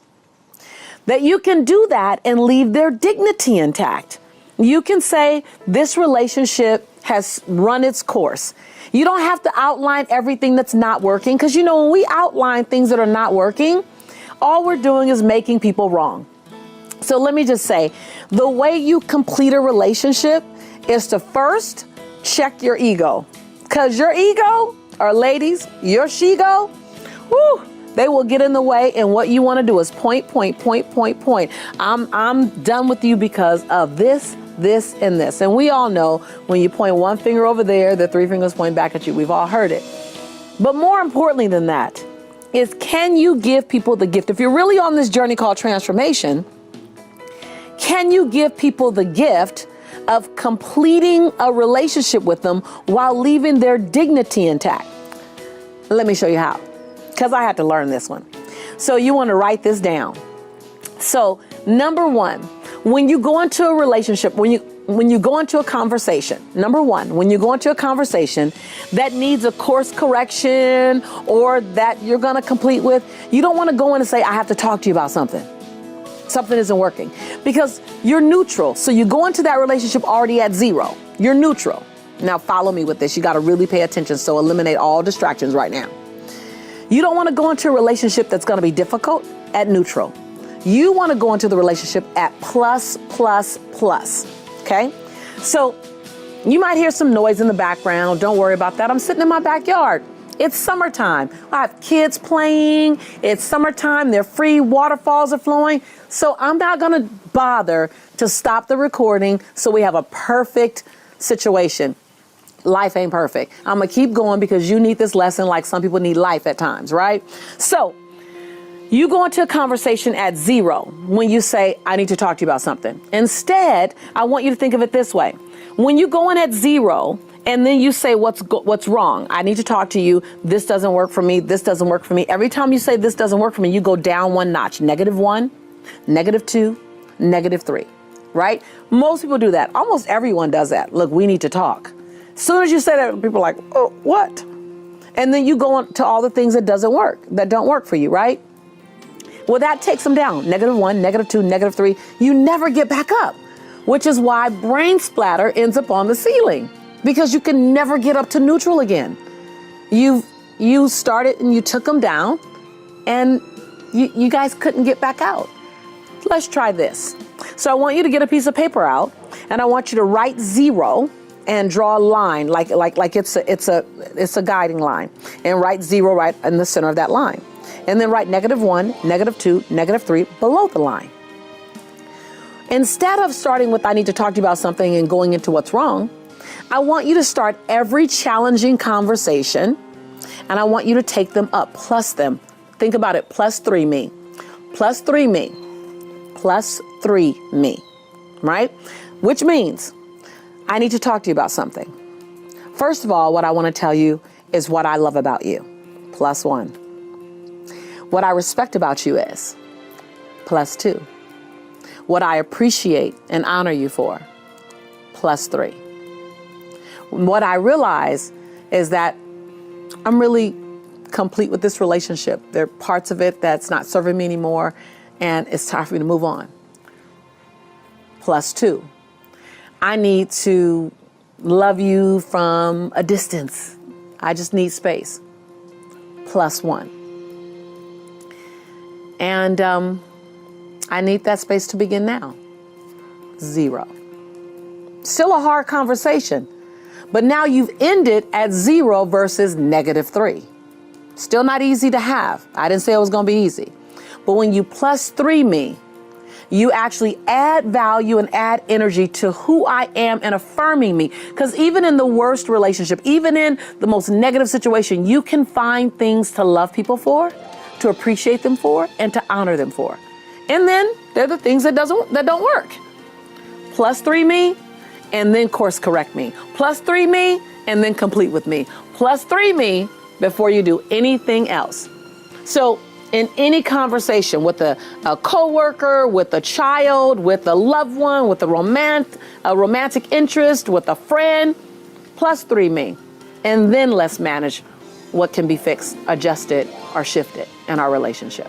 That you can do that and leave their dignity intact. You can say this relationship has run its course. You don't have to outline everything that's not working, because when we outline things that are not working, all we're doing is making people wrong. So let me just say, the way you complete a relationship is to first check your ego, because your ego, or ladies, your she-go, they will get in the way, and what you want to do is point. I'm done with you because of this, and this. And we all know when you point one finger over there, the three fingers point back at you. We've all heard it. But more importantly than that is, can you give people the gift? If you're really on this journey called transformation, can you give people the gift of completing a relationship with them while leaving their dignity intact? Let me show you how, because I had to learn this one. So you want to write this down. So number one, when you go into a relationship, when you go into a conversation, number one, when you go into a conversation that needs a course correction or that you're going to complete with, you don't want to go in and say, I have to talk to you about something. Something isn't working, because you're neutral. So you go into that relationship already at zero. You're neutral. Now follow me with this. You got to really pay attention. So eliminate all distractions right now. You don't want to go into a relationship that's going to be difficult at neutral. You want to go into the relationship at plus. Okay? So you might hear some noise in the background. Don't worry about that. I'm sitting in my backyard. It's summertime. I have kids playing. It's summertime. They're free. Waterfalls are flowing. So I'm not going to bother to stop the recording so we have a perfect situation. Life ain't perfect. I'm going to keep going because you need this lesson like some people need life at times, right? So you go into a conversation at zero when you say, I need to talk to you about something. Instead, I want you to think of it this way. When you go in at zero and then you say, what's wrong? I need to talk to you. This doesn't work for me. This doesn't work for me. Every time you say this doesn't work for me, you go down one notch. -1, -2, -3, right? Most people do that. Almost everyone does that. Look, we need to talk. As soon as you say that, people are like, oh, what? And then you go on to all the things that don't work for you, right? Well, that takes them down. -1, -2, -3. You never get back up, which is why brain splatter ends up on the ceiling, because you can never get up to neutral again. You started and you took them down, and you guys couldn't get back out. Let's try this. So I want you to get a piece of paper out, and I want you to write zero and draw a line like it's a guiding line, and write zero right in the center of that line. And then write -1, -2, -3 below the line. Instead of starting with I need to talk to you about something and going into what's wrong, I want you to start every challenging conversation, and I want you to take them up, plus them. Think about it, +3 me, +3 me, +3 me, right? Which means I need to talk to you about something. First of all, what I want to tell you is what I love about you, +1. What I respect about you is +2. What I appreciate and honor you for, +3. What I realize is that I'm really complete with this relationship. There are parts of it that's not serving me anymore, and it's time for me to move on, +2. I need to love you from a distance. I just need space, +1. And I need that space to begin now, 0. Still a hard conversation, but now you've ended at 0 versus -3. Still not easy to have. I didn't say it was going to be easy. But when you +3 me, you actually add value and add energy to who I am and affirming me. Because even in the worst relationship, even in the most negative situation, you can find things to love people for, to appreciate them for, and to honor them for. And then there are the things that don't work. +3 me, and then course correct me. +3 me, and then complete with me. +3 me before you do anything else. So in any conversation with a coworker, with a child, with a loved one, with a romantic interest, with a friend, +3 me. And then let's manage what can be fixed, adjusted, or shifted in our relationship.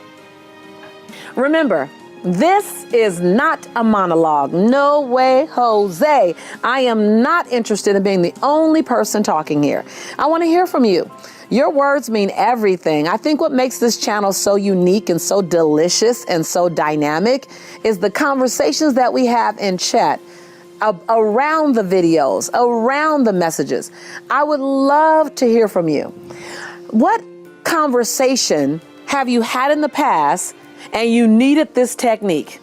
Remember, this is not a monologue. No way, Jose. I am not interested in being the only person talking here. I want to hear from you. Your words mean everything. I think what makes this channel so unique and so delicious and so dynamic is the conversations that we have in chat around the videos, around the messages. I would love to hear from you. What conversation have you had in the past and you needed this technique?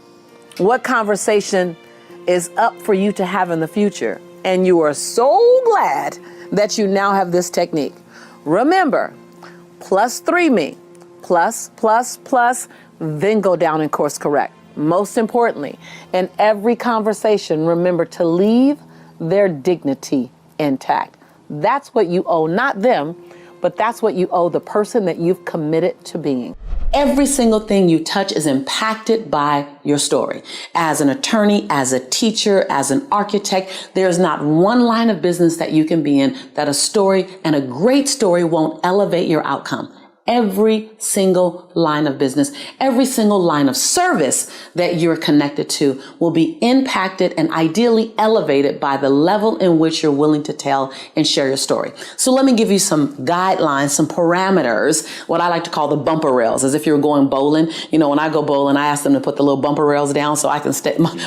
What conversation is up for you to have in the future? And you are so glad that you now have this technique. Remember, +3 me, plus, then go down and course correct. Most importantly, in every conversation, remember to leave their dignity intact. That's what you owe, not them, but that's what you owe the person that you've committed to being. Every single thing you touch is impacted by your story. As an attorney, as a teacher, as an architect, there's not one line of business that you can be in that a story, and a great story, won't elevate your outcome. Every single line of business, every single line of service that you're connected to will be impacted and ideally elevated by the level in which you're willing to tell and share your story. So let me give you some guidelines, some parameters, what I like to call the bumper rails, as if you're going bowling. You know, when I go bowling, I ask them to put the little bumper rails down so I can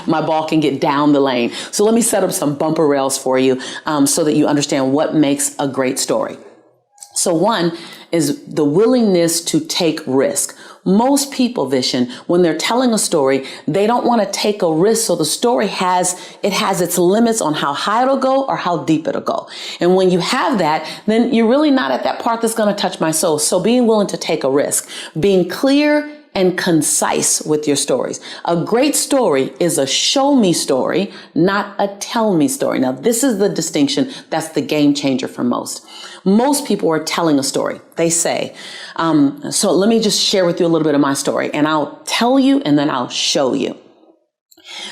my ball can get down the lane. So let me set up some bumper rails for you so that you understand what makes a great story. So one is the willingness to take risk. Most people, Vishen, when they're telling a story, they don't want to take a risk. So the story has its limits on how high it'll go or how deep it'll go. And when you have that, then you're really not at that part that's going to touch my soul. So being willing to take a risk, being clear and concise with your stories. A great story is a show me story, not a tell me story. Now, this is the distinction that's the game changer for most. Most people are telling a story. They say, so let me just share with you a little bit of my story, and I'll tell you and then I'll show you.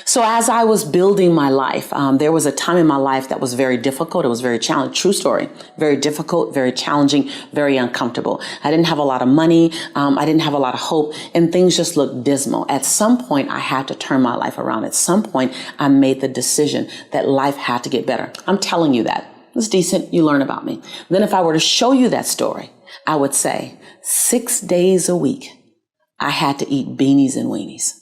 So as I was building my life, there was a time in my life that was very difficult. It was very challenging. True story. Very difficult, very challenging, very uncomfortable. I didn't have a lot of money. I didn't have a lot of hope, and things just looked dismal. At some point, I had to turn my life around. At some point, I made the decision that life had to get better. I'm telling you that. It's decent. You learn about me. Then if I were to show you that story, I would say 6 days a week, I had to eat beanies and weenies.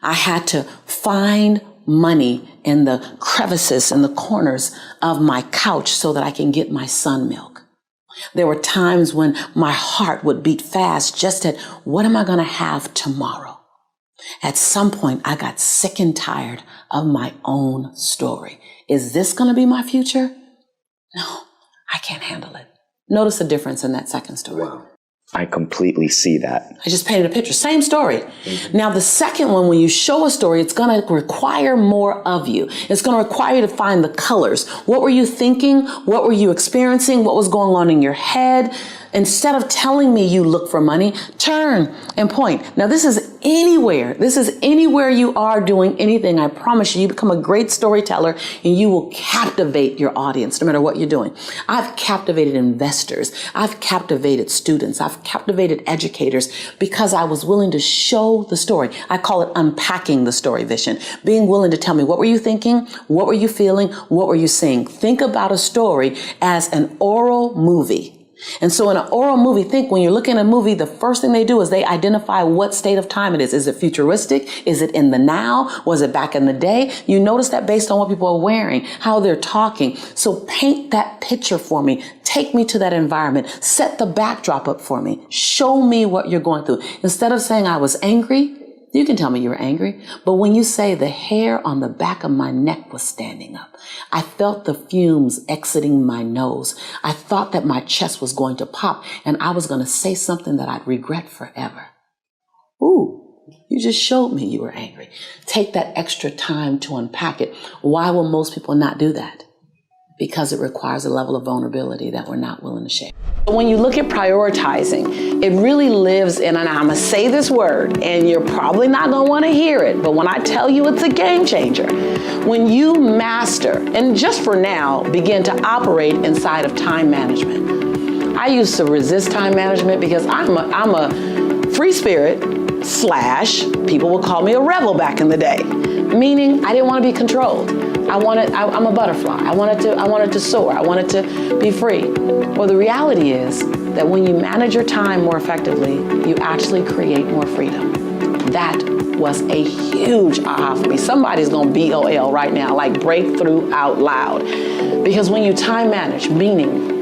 I had to find money in the crevices and the corners of my couch so that I can get my son milk. There were times when my heart would beat fast just at what am I going to have tomorrow? At some point, I got sick and tired of my own story. Is this going to be my future? No, I can't handle it. Notice the difference in that second story. Wow. I completely see that. I just painted a picture. Same story. Mm-hmm. Now, the second one, when you show a story, it's going to require more of you. It's going to require you to find the colors. What were you thinking? What were you experiencing? What was going on in your head? Instead of telling me you look for money, turn and point. Now, this is anywhere. This is anywhere you are doing anything. I promise you, you become a great storyteller and you will captivate your audience no matter what you're doing. I've captivated investors. I've captivated students. I've captivated educators because I was willing to show the story. I call it unpacking the story, Vishen. Being willing to tell me, what were you thinking? What were you feeling? What were you seeing? Think about a story as an oral movie. And so in an oral movie, think when you're looking at a movie, the first thing they do is they identify what state of time it is. Is it futuristic? Is it in the now? Was it back in the day? You notice that based on what people are wearing, how they're talking. So paint that picture for me. Take me to that environment. Set the backdrop up for me. Show me what you're going through. Instead of saying I was angry, you can tell me you were angry, but when you say the hair on the back of my neck was standing up, I felt the fumes exiting my nose. I thought that my chest was going to pop and I was going to say something that I'd regret forever. Ooh, you just showed me you were angry. Take that extra time to unpack it. Why will most people not do that? because it requires a level of vulnerability that we're not willing to share. When you look at prioritizing, it really lives in, and I'm gonna say this word, and you're probably not gonna wanna hear it, but when I tell you it's a game changer, when you master, and just for now, begin to operate inside of time management. I used to resist time management because I'm a free spirit / people would call me a rebel back in the day, meaning I didn't want to be controlled. I'm a butterfly. I wanted to soar. I wanted to be free. Well, the reality is that when you manage your time more effectively, you actually create more freedom. That was a huge aha for me. Somebody's gonna BOL right now, like breakthrough out loud. Because when you time manage, meaning,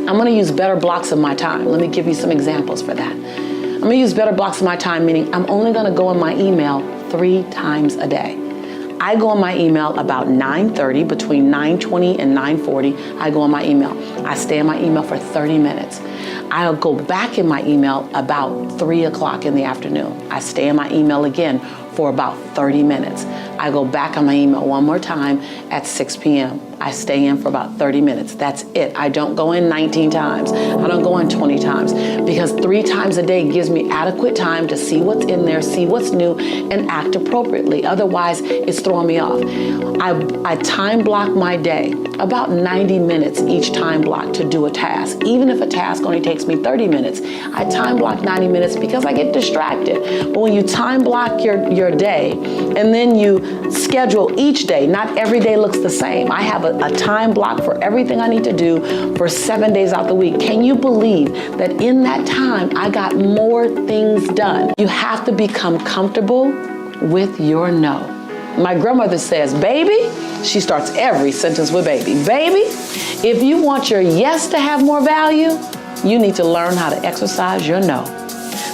I'm gonna use better blocks of my time. Let me give you some examples for that. I'm gonna use better blocks of my time, meaning I'm only gonna go in my email 3 times a day. I go on my email about 9:30, between 9:20 and 9:40, I go on my email. I stay in my email for 30 minutes. I'll go back in my email about 3 o'clock in the afternoon. I stay in my email again for about 30 minutes. I go back on my email one more time at 6 p.m. I stay in for about 30 minutes. That's it. I don't go in 19 times. I don't go in 20 times because 3 times a day gives me adequate time to see what's in there, see what's new, and act appropriately. Otherwise, it's throwing me off. I time block my day, about 90 minutes each time block to do a task. Even if a task only takes me 30 minutes, I time block 90 minutes because I get distracted. But when you time block your day and then you schedule each day, not every day looks the same. I have a time block for everything I need to do for 7 days out the week. Can you believe that in that time, I got more things done? You have to become comfortable with your no. My grandmother says, baby, she starts every sentence with baby. Baby, if you want your yes to have more value, you need to learn how to exercise your no.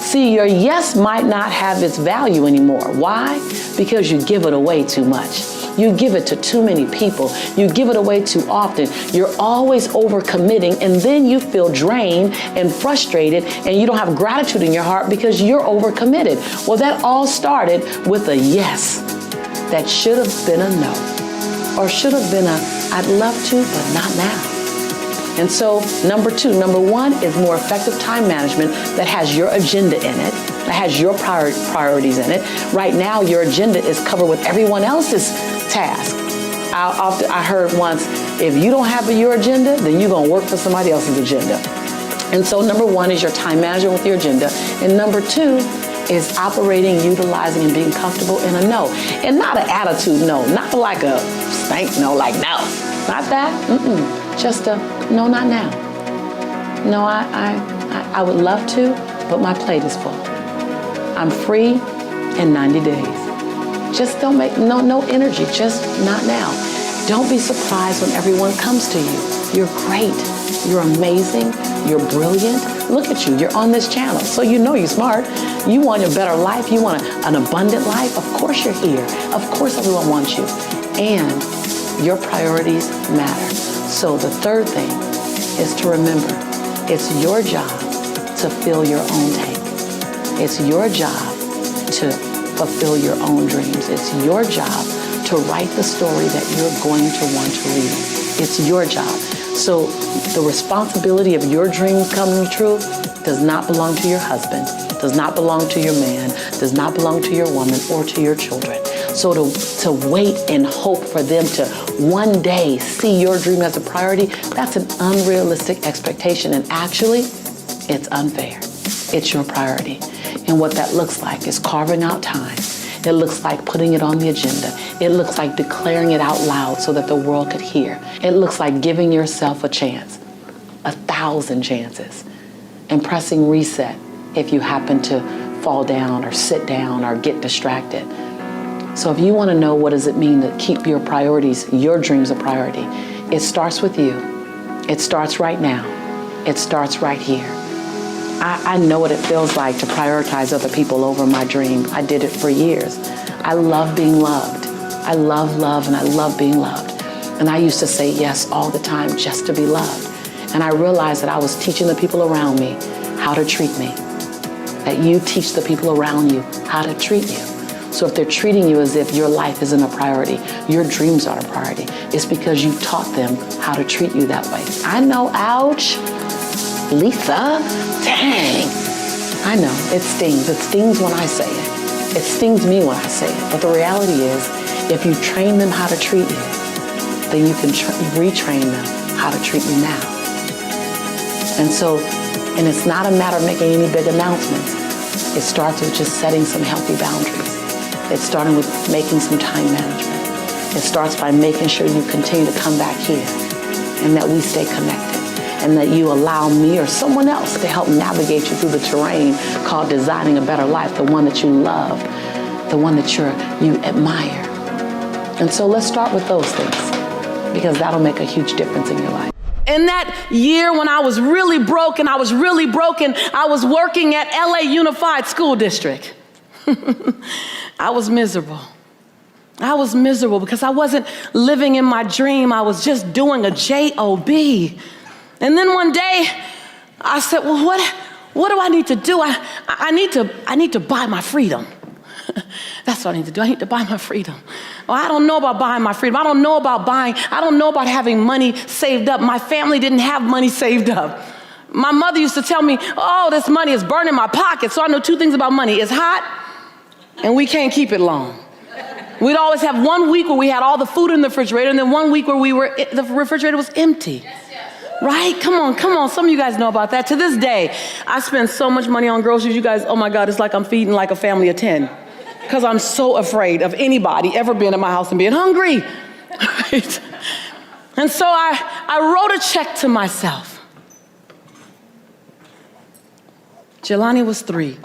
See, your yes might not have its value anymore. Why? Because you give it away too much. You give it to too many people. You give it away too often. You're always overcommitting, and then you feel drained and frustrated, and you don't have gratitude in your heart because you're overcommitted. Well, that all started with a yes that should have been a no, or should have been a I'd love to, but not now. And so number 1 is more effective time management that has your agenda in it, that has your priorities in it. Right now, your agenda is covered with everyone else's task. I heard once, if you don't have your agenda, then you're gonna work for somebody else's agenda. And so number 1 is your time management with your agenda. And number 2 is operating, utilizing, and being comfortable in a no. And not an attitude no, not like a stank no, like no. Not that, just a no, not now. No, I would love to, but my plate is full. I'm free in 90 days. Just don't make, no energy, just not now. Don't be surprised when everyone comes to you. You're great, you're amazing, you're brilliant. Look at you, you're on this channel, so you know you're smart. You want a better life, you want an abundant life, of course you're here. Of course everyone wants you. And your priorities matter. So the third thing is to remember, it's your job to fill your own tank. It's your job to fulfill your own dreams. It's your job to write the story that you're going to want to read. It's your job. So the responsibility of your dreams coming true does not belong to your husband, does not belong to your man, does not belong to your woman or to your children. So to wait and hope for them to one day see your dream as a priority, that's an unrealistic expectation. And actually, it's unfair. It's your priority. And what that looks like is carving out time. It looks like putting it on the agenda. It looks like declaring it out loud so that the world could hear. It looks like giving yourself a chance, 1,000 chances, and pressing reset if you happen to fall down or sit down or get distracted. So if you want to know what does it mean to keep your priorities, your dreams a priority, it starts with you. It starts right now. It starts right here. I know what it feels like to prioritize other people over my dream. I did it for years. I love being loved. I love love and I love being loved. And I used to say yes all the time just to be loved. And I realized that I was teaching the people around me how to treat me. That you teach the people around you how to treat you. So if they're treating you as if your life isn't a priority, your dreams aren't a priority, it's because you taught them how to treat you that way. I know, ouch. Lisa, dang. I know, it stings. It stings when I say it. It stings me when I say it. But the reality is, if you train them how to treat you, then you can retrain them how to treat you now. And it's not a matter of making any big announcements. It starts with just setting some healthy boundaries. It's starting with making some time management. It starts by making sure you continue to come back here and that we stay connected and that you allow me or someone else to help navigate you through the terrain called designing a better life, the one that you love, the one that you admire. And so let's start with those things because that'll make a huge difference in your life. In that year when I was really broken, I was working at LA Unified School District. I was miserable. I was miserable because I wasn't living in my dream. I was just doing a job. And then one day I said, well, what do I need to do? I need to buy my freedom. That's what I need to do. I need to buy my freedom. Well, I don't know about buying my freedom. I don't know about having money saved up. My family didn't have money saved up. My mother used to tell me, oh, this money is burning my pocket. So I know two things about money. It's hot and we can't keep it long. We'd always have 1 week where we had all the food in the refrigerator and then 1 week where the refrigerator was empty. Right? Come on. Some of you guys know about that. To this day, I spend so much money on groceries. You guys, oh my God, it's like I'm feeding like a family of 10. Because I'm so afraid of anybody ever being in my house and being hungry. Right? And so I wrote a check to myself. Jelani was 3.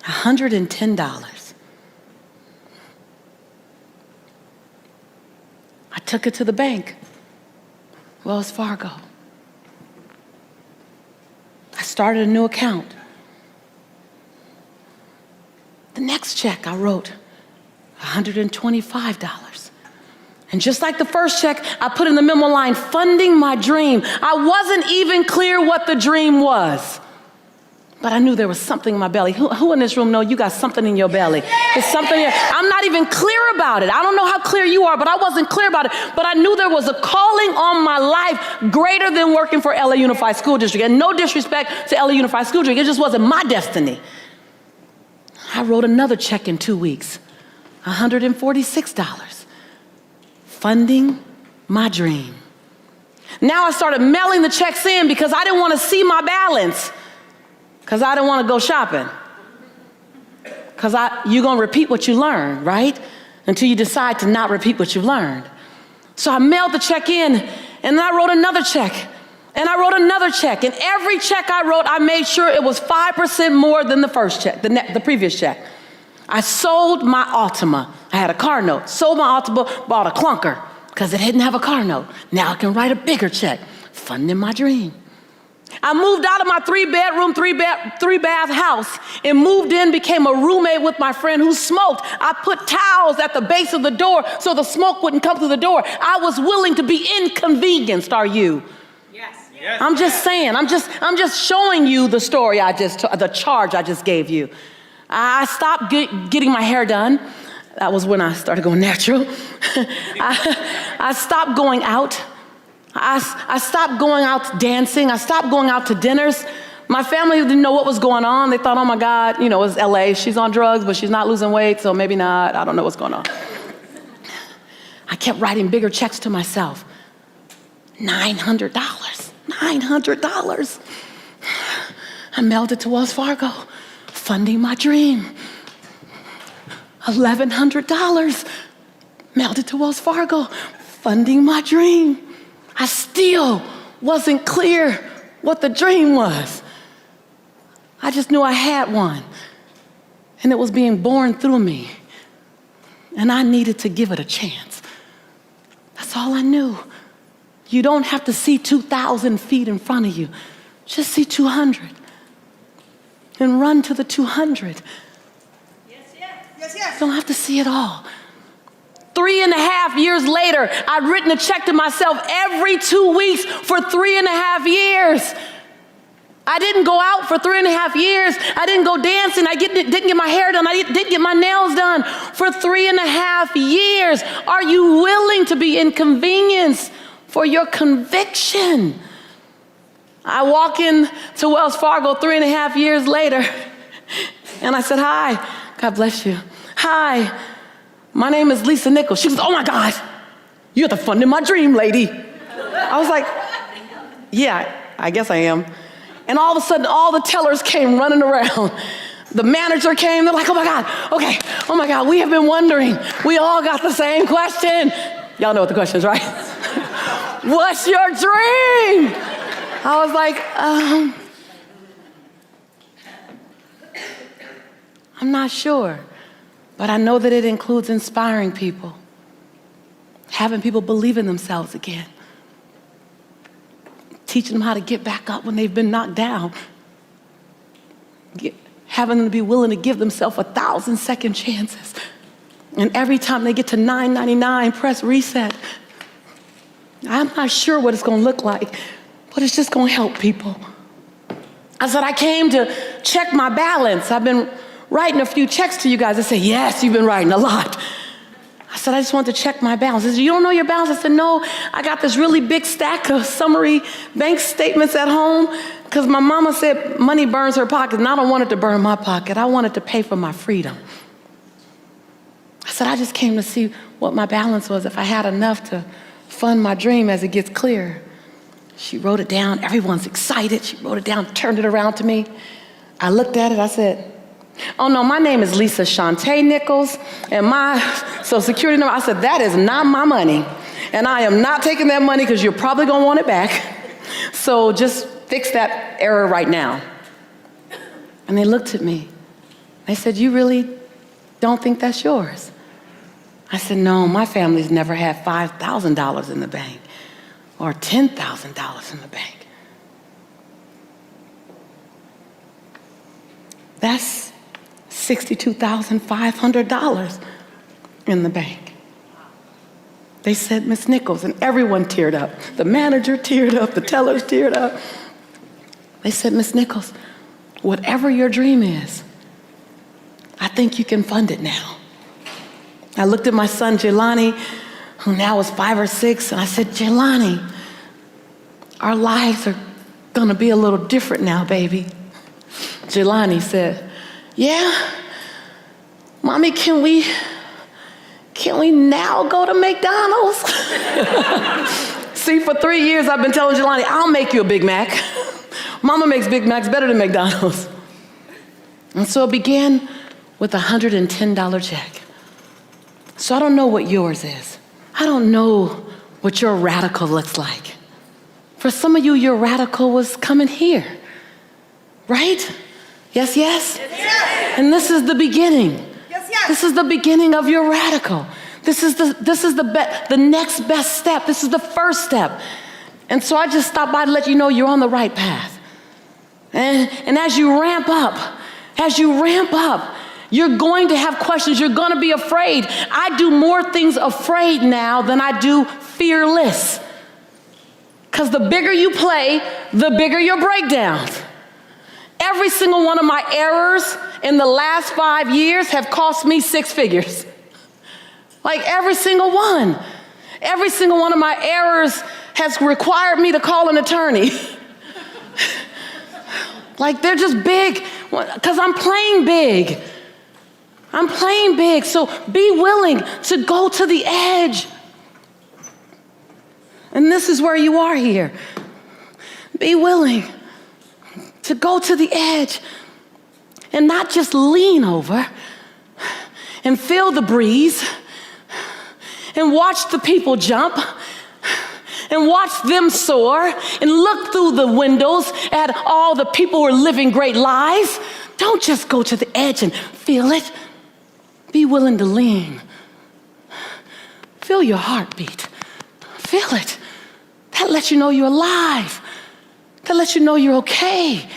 $110. I took it to the bank, Wells Fargo. I started a new account. The next check I wrote, $125. And just like the first check, I put in the memo line, funding my dream. I wasn't even clear what the dream was. But I knew there was something in my belly. Who in this room know you got something in your belly? There's something here. I'm not even clear about it. I don't know how clear you are, but I wasn't clear about it. But I knew there was a calling on my life greater than working for LA Unified School District. And no disrespect to LA Unified School District, it just wasn't my destiny. I wrote another check in 2 weeks, $146, funding my dream. Now I started mailing the checks in because I didn't want to see my balance, because I didn't want to go shopping. Because you're going to repeat what you learned, right? Until you decide to not repeat what you've learned. So I mailed the check in, and then I wrote another check. And I wrote another check, and every check I wrote, I made sure it was 5% more than the first check, the previous check. I sold my Altima. I had a car note. Sold my Altima, bought a clunker, because it didn't have a car note. Now I can write a bigger check, funding my dream. I moved out of my 3-bedroom, 3-bath house and moved in, became a roommate with my friend who smoked. I put towels at the base of the door so the smoke wouldn't come through the door. I was willing to be inconvenienced, are you? Yes. I'm just saying, I'm just showing you the story the charge I just gave you. I stopped getting my hair done. That was when I started going natural. I stopped going out. I stopped going out dancing. I stopped going out to dinners. My family didn't know what was going on. They thought, oh my God, it was LA. She's on drugs, but she's not losing weight, so maybe not. I don't know what's going on. I kept writing bigger checks to myself. $900. I mailed it to Wells Fargo, funding my dream. $1,100. Mailed it to Wells Fargo, funding my dream. I still wasn't clear what the dream was. I just knew I had one, and it was being born through me, and I needed to give it a chance. That's all I knew. You don't have to see 2,000 feet in front of you. Just see 200 and run to the 200. Yes. You don't have to see it all. 3.5 years later, I'd written a check to myself every 2 weeks for 3.5 years. I didn't go out for 3.5 years. I didn't go dancing. I didn't get my hair done. I didn't get my nails done for 3.5 years. Are you willing to be inconvenienced for your conviction? I walk in to Wells Fargo 3.5 years later, and I said, hi, God bless you. Hi, my name is Lisa Nichols. She goes, oh my God, you're the funding my dream lady. I was like, yeah, I guess I am. And all of a sudden, all the tellers came running around. The manager came, they're like, oh my God, okay, oh my God, we have been wondering. We all got the same question. Y'all know what the question is, right? What's your dream? I was like, I'm not sure, but I know that it includes inspiring people, having people believe in themselves again, teaching them how to get back up when they've been knocked down, having them to be willing to give themselves 1,000 second chances. And every time they get to 999, press reset. I'm not sure what it's gonna look like, but it's just gonna help people. I said, I came to check my balance. I've been writing a few checks to you guys. They said, yes, you've been writing a lot. I said, I just want to check my balance. They said, you don't know your balance? I said, no, I got this really big stack of summary bank statements at home because my mama said money burns her pocket, and I don't want it to burn my pocket. I want it to pay for my freedom. I said, I just came to see what my balance was, if I had enough to fund my dream as it gets clearer. She wrote it down. Everyone's excited. She wrote it down, turned it around to me. I looked at it. I said, oh no, my name is Lisa Nichols, and my Social Security number, I said, that is not my money. And I am not taking that money because you're probably gonna want it back. So just fix that error right now. And they looked at me. They said, you really don't think that's yours? I said, no, my family's never had $5,000 in the bank or $10,000 in the bank. That's $62,500 in the bank. They said, Miss Nichols, and everyone teared up. The manager teared up, the tellers teared up. They said, Miss Nichols, whatever your dream is, I think you can fund it now. I looked at my son, Jelani, who now is 5 or 6, and I said, Jelani, our lives are gonna be a little different now, baby. Jelani said, yeah, Mommy, can we now go to McDonald's? See, for 3 years I've been telling Jelani, I'll make you a Big Mac. Mama makes Big Macs better than McDonald's. And so it began with a $110 check. So I don't know what yours is. I don't know what your radical looks like. For some of you, your radical was coming here, right? Yes, yes? Yes. And this is the beginning. Yes, yes. This is the beginning of your radical. This is the next best step. This is the first step. And so I just stopped by to let you know you're on the right path. And as you ramp up, you're going to have questions. You're going to be afraid. I do more things afraid now than I do fearless. Because the bigger you play, the bigger your breakdowns. Every single one of my errors in the last 5 years have cost me 6 figures. Like every single one. Every single one of my errors has required me to call an attorney. Like they're just big, because I'm playing big. I'm playing big, so be willing to go to the edge. And this is where you are here. Be willing to go to the edge and not just lean over and feel the breeze and watch the people jump and watch them soar and look through the windows at all the people who are living great lives. Don't just go to the edge and feel it. Be willing to lean. Feel your heartbeat. Feel it. That lets you know you're alive. That lets you know you're okay.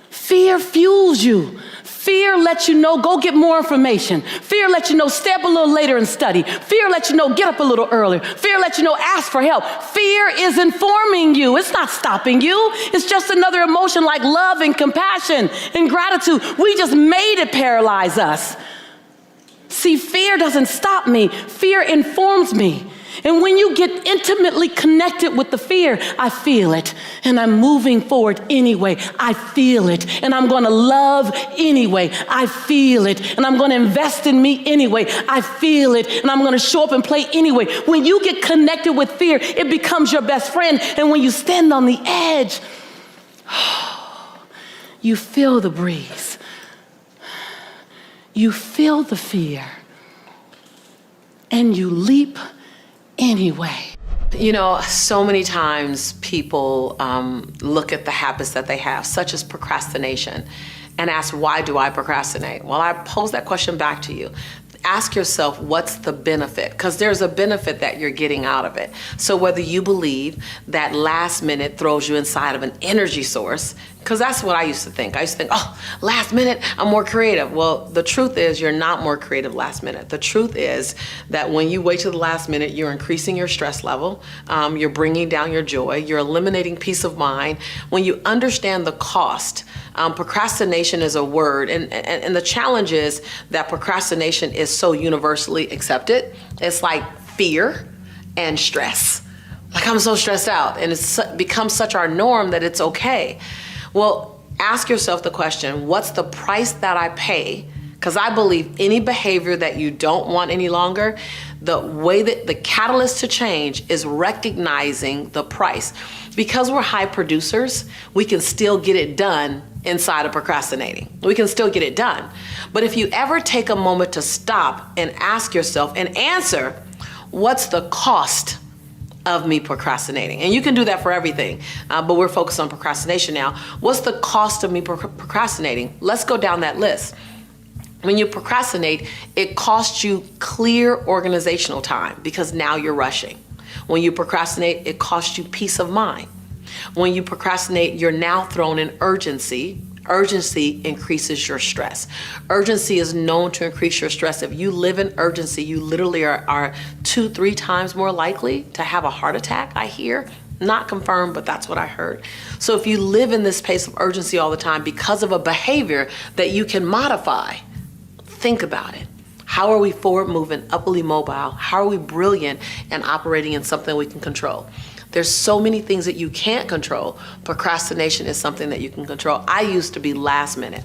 Fear fuels you. Fear lets you know, go get more information. Fear lets you know, stay up a little later and study. Fear lets you know, get up a little earlier. Fear lets you know, ask for help. Fear is informing you. It's not stopping you. It's just another emotion like love and compassion and gratitude. We just made it paralyze us. See, fear doesn't stop me. Fear informs me. And when you get intimately connected with the fear, I feel it. And I'm moving forward anyway. I feel it. And I'm going to love anyway. I feel it. And I'm going to invest in me anyway. I feel it. And I'm going to show up and play anyway. When you get connected with fear, it becomes your best friend. And when you stand on the edge, you feel the breeze. You feel the fear. And you leap anyway. You know, so many times people look at the habits that they have, such as procrastination, and ask, why do I procrastinate? Well, I pose that question back to you. Ask yourself, what's the benefit? Because there's a benefit that you're getting out of it. So whether you believe that last minute throws you inside of an energy source, because that's what I used to think. I used to think, oh, last minute, I'm more creative. Well, the truth is you're not more creative last minute. The truth is that when you wait till the last minute, you're increasing your stress level. You're bringing down your joy. You're eliminating peace of mind. When you understand the cost, procrastination is a word. And the challenge is that procrastination is so universally accepted. It's like fear and stress. Like, I'm so stressed out, and it's become such our norm that it's okay. Well, ask yourself the question, what's the price that I pay? Because I believe any behavior that you don't want any longer, the way that the catalyst to change is recognizing the price. Because we're high producers, we can still get it done inside of procrastinating. We can still get it done. But if you ever take a moment to stop and ask yourself and answer, what's the cost of me procrastinating? And you can do that for everything, but we're focused on procrastination now. What's the cost of me procrastinating? Let's go down that list. When you procrastinate, it costs you clear organizational time because now you're rushing. When you procrastinate, it costs you peace of mind. When you procrastinate, you're now thrown in urgency. Urgency increases your stress. Urgency is known to increase your stress. If you live in urgency, you literally are 2-3 times more likely to have a heart attack, I hear. Not confirmed, but that's what I heard. So if you live in this pace of urgency all the time because of a behavior that you can modify, think about it. How are we forward moving, upwardly mobile? How are we brilliant and operating in something we can control? There's so many things that you can't control. Procrastination is something that you can control. I used to be last minute,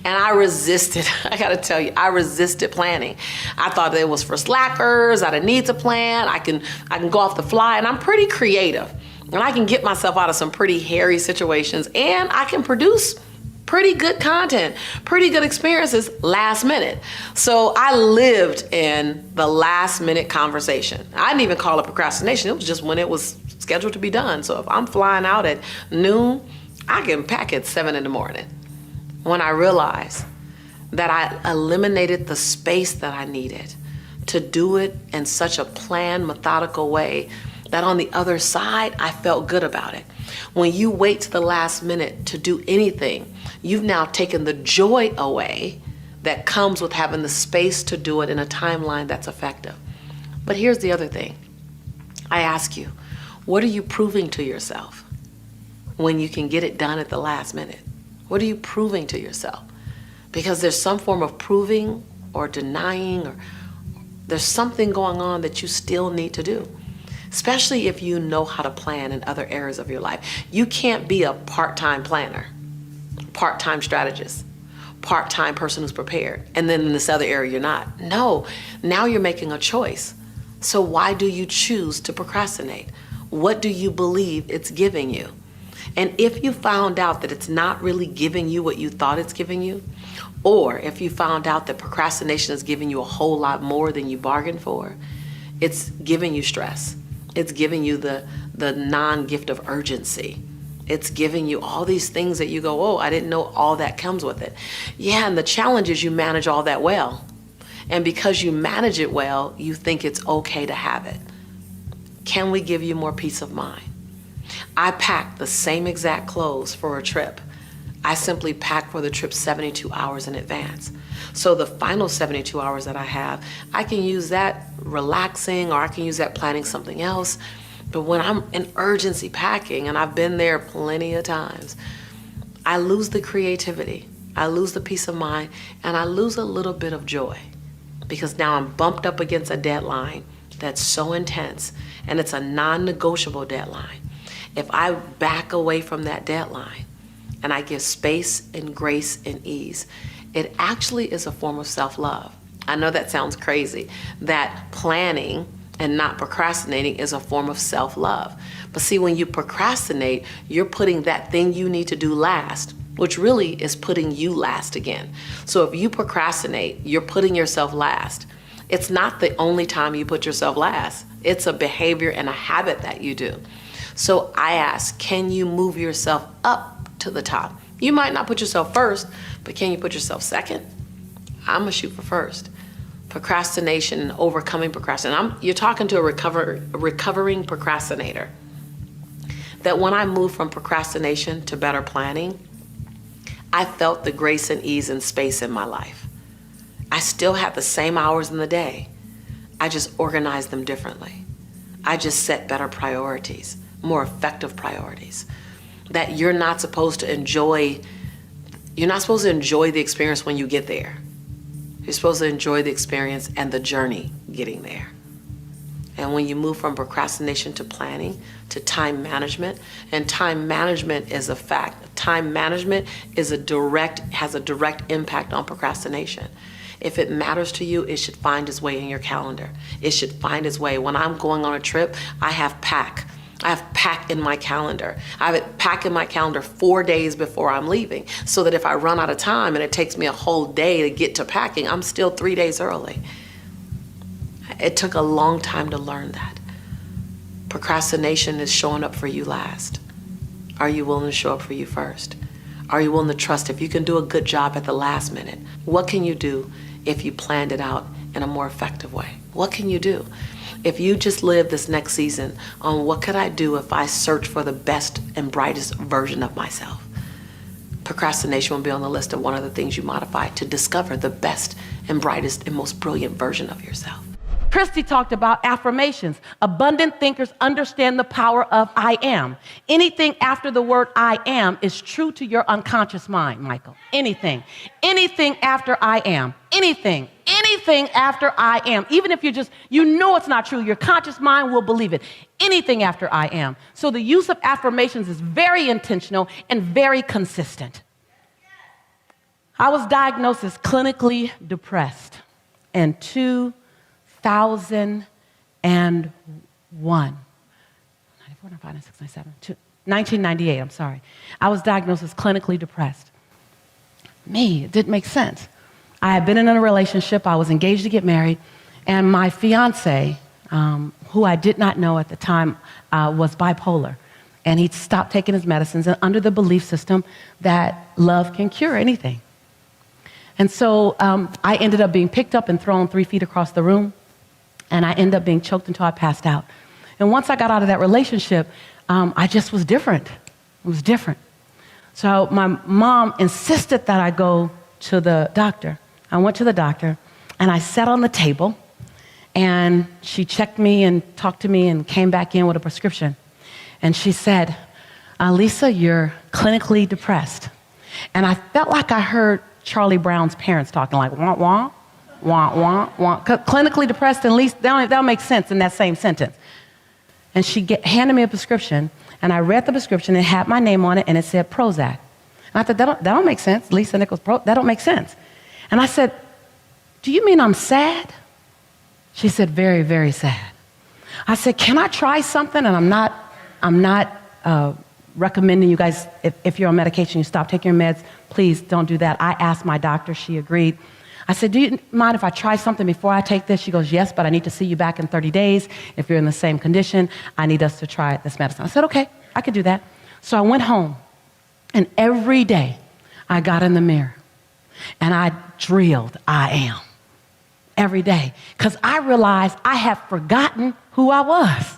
and I resisted. I gotta tell you, I resisted planning. I thought it was for slackers. I didn't need to plan. I can go off the fly, and I'm pretty creative, and I can get myself out of some pretty hairy situations, and I can produce pretty good content, pretty good experiences last minute. So I lived in the last minute conversation. I didn't even call it procrastination. It was just when it was scheduled to be done. So if I'm flying out at noon, I can pack at 7 in the morning. When I realized that I eliminated the space that I needed to do it in such a planned, methodical way that on the other side, I felt good about it. When you wait to the last minute to do anything, you've now taken the joy away that comes with having the space to do it in a timeline that's effective. But here's the other thing. I ask you, what are you proving to yourself when you can get it done at the last minute? What are you proving to yourself? Because there's some form of proving or denying, or there's something going on that you still need to do. Especially if you know how to plan in other areas of your life. You can't be a part-time planner, part-time strategist, part-time person who's prepared, and then in this other area you're not. No, now you're making a choice. So why do you choose to procrastinate? What do you believe it's giving you? And if you found out that it's not really giving you what you thought it's giving you, or if you found out that procrastination is giving you a whole lot more than you bargained for, it's giving you stress. It's giving you the non-gift of urgency. It's giving you all these things that you go, oh, I didn't know all that comes with it. Yeah, and the challenge is you manage all that well. And because you manage it well, you think it's okay to have it. Can we give you more peace of mind? I packed the same exact clothes for a trip I simply pack for the trip 72 hours in advance. So the final 72 hours that I have, I can use that relaxing, or I can use that planning something else. But when I'm in urgency packing, and I've been there plenty of times, I lose the creativity, I lose the peace of mind, and I lose a little bit of joy, because now I'm bumped up against a deadline that's so intense, and it's a non-negotiable deadline. If I back away from that deadline and I give space and grace and ease, it actually is a form of self-love. I know that sounds crazy, that planning and not procrastinating is a form of self-love. But see, when you procrastinate, you're putting that thing you need to do last, which really is putting you last again. So if you procrastinate, you're putting yourself last. It's not the only time you put yourself last. It's a behavior and a habit that you do. So I ask, can you move yourself up to the top? You might not put yourself first, but can you put yourself second? I'm gonna shoot for first. Procrastination and overcoming procrastination. You're talking to a recovering procrastinator. That when I moved from procrastination to better planning, I felt the grace and ease and space in my life. I still have the same hours in the day. I just organized them differently. I just set better priorities, more effective priorities. That you're not supposed to enjoy the experience when you get there. You're supposed to enjoy the experience and the journey getting there. And when you move from procrastination to planning to time management, and time management is a fact. Time management has a direct impact on procrastination. If it matters to you, it should find its way in your calendar. It should find its way. When I'm going on a trip, I have pack in my calendar. I have it packed in my calendar 4 days before I'm leaving, so that if I run out of time and it takes me a whole day to get to packing, I'm still 3 days early. It took a long time to learn that. Procrastination is showing up for you last. Are you willing to show up for you first? Are you willing to trust if you can do a good job at the last minute? What can you do if you planned it out in a more effective way? What can you do? If you just live this next season on what could I do if I search for the best and brightest version of myself? Procrastination will be on the list of one of the things you modify to discover the best and brightest and most brilliant version of yourself. Christy talked about affirmations. Abundant thinkers understand the power of I am. Anything after the word I am is true to your unconscious mind, Michael. Anything after I am. Anything after I am. Even if you know it's not true, your conscious mind will believe it. Anything after I am. So the use of affirmations is very intentional and very consistent. I was diagnosed as clinically depressed in 2001. 1998, I'm sorry. I was diagnosed as clinically depressed. It didn't make sense. I had been in a relationship, I was engaged to get married, and my fiance, who I did not know at the time, was bipolar. And he'd stopped taking his medicines and under the belief system that love can cure anything. And so I ended up being picked up and thrown 3 feet across the room, and I ended up being choked until I passed out. And once I got out of that relationship, I just was different. It was different. So my mom insisted that I go to the doctor. I went to the doctor, and I sat on the table, and she checked me and talked to me and came back in with a prescription. And she said, Lisa, you're clinically depressed. And I felt like I heard Charlie Brown's parents talking, like, wah, wah, wah, wah, wah. Clinically depressed, at least that'll make sense in that same sentence. And she handed me a prescription, and I read the prescription. It had my name on it, and it said Prozac. And I thought, that don't make sense. Lisa Nichols, that don't make sense. And I said, do you mean I'm sad? She said, very, very sad. I said, can I try something? And I'm not recommending you guys, if you're on medication, you stop taking your meds, please don't do that. I asked my doctor, she agreed. I said, do you mind if I try something before I take this? She goes, yes, but I need to see you back in 30 days. If you're in the same condition, I need us to try this medicine. I said, okay, I could do that. So I went home, and every day I got in the mirror and I drilled I am every day, because I realized I had forgotten who I was.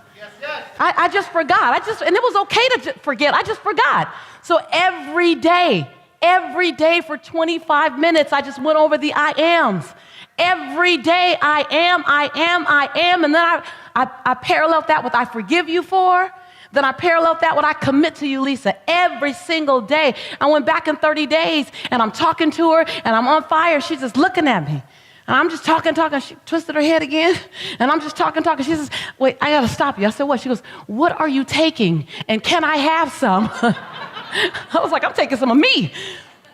I just forgot. And it was okay to forget. I just forgot. So every day Every day for 25 minutes, I just went over the I ams. Every day, I am. And then I paralleled that with I forgive you for. Then I paralleled that with I commit to you, Lisa. Every single day. I went back in 30 days, and I'm talking to her, and I'm on fire. She's just looking at me. And I'm just talking. She twisted her head again. And I'm just talking. She says, wait, I got to stop you. I said, what? She goes, what are you taking? And can I have some? I was like, I'm taking some of me.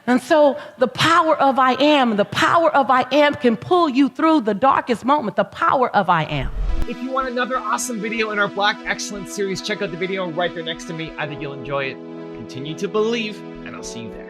And so the power of I am can pull you through the darkest moment. The power of I am. If you want another awesome video in our Black Excellence series, check out the video right there next to me. I think you'll enjoy it. Continue to believe, and I'll see you there.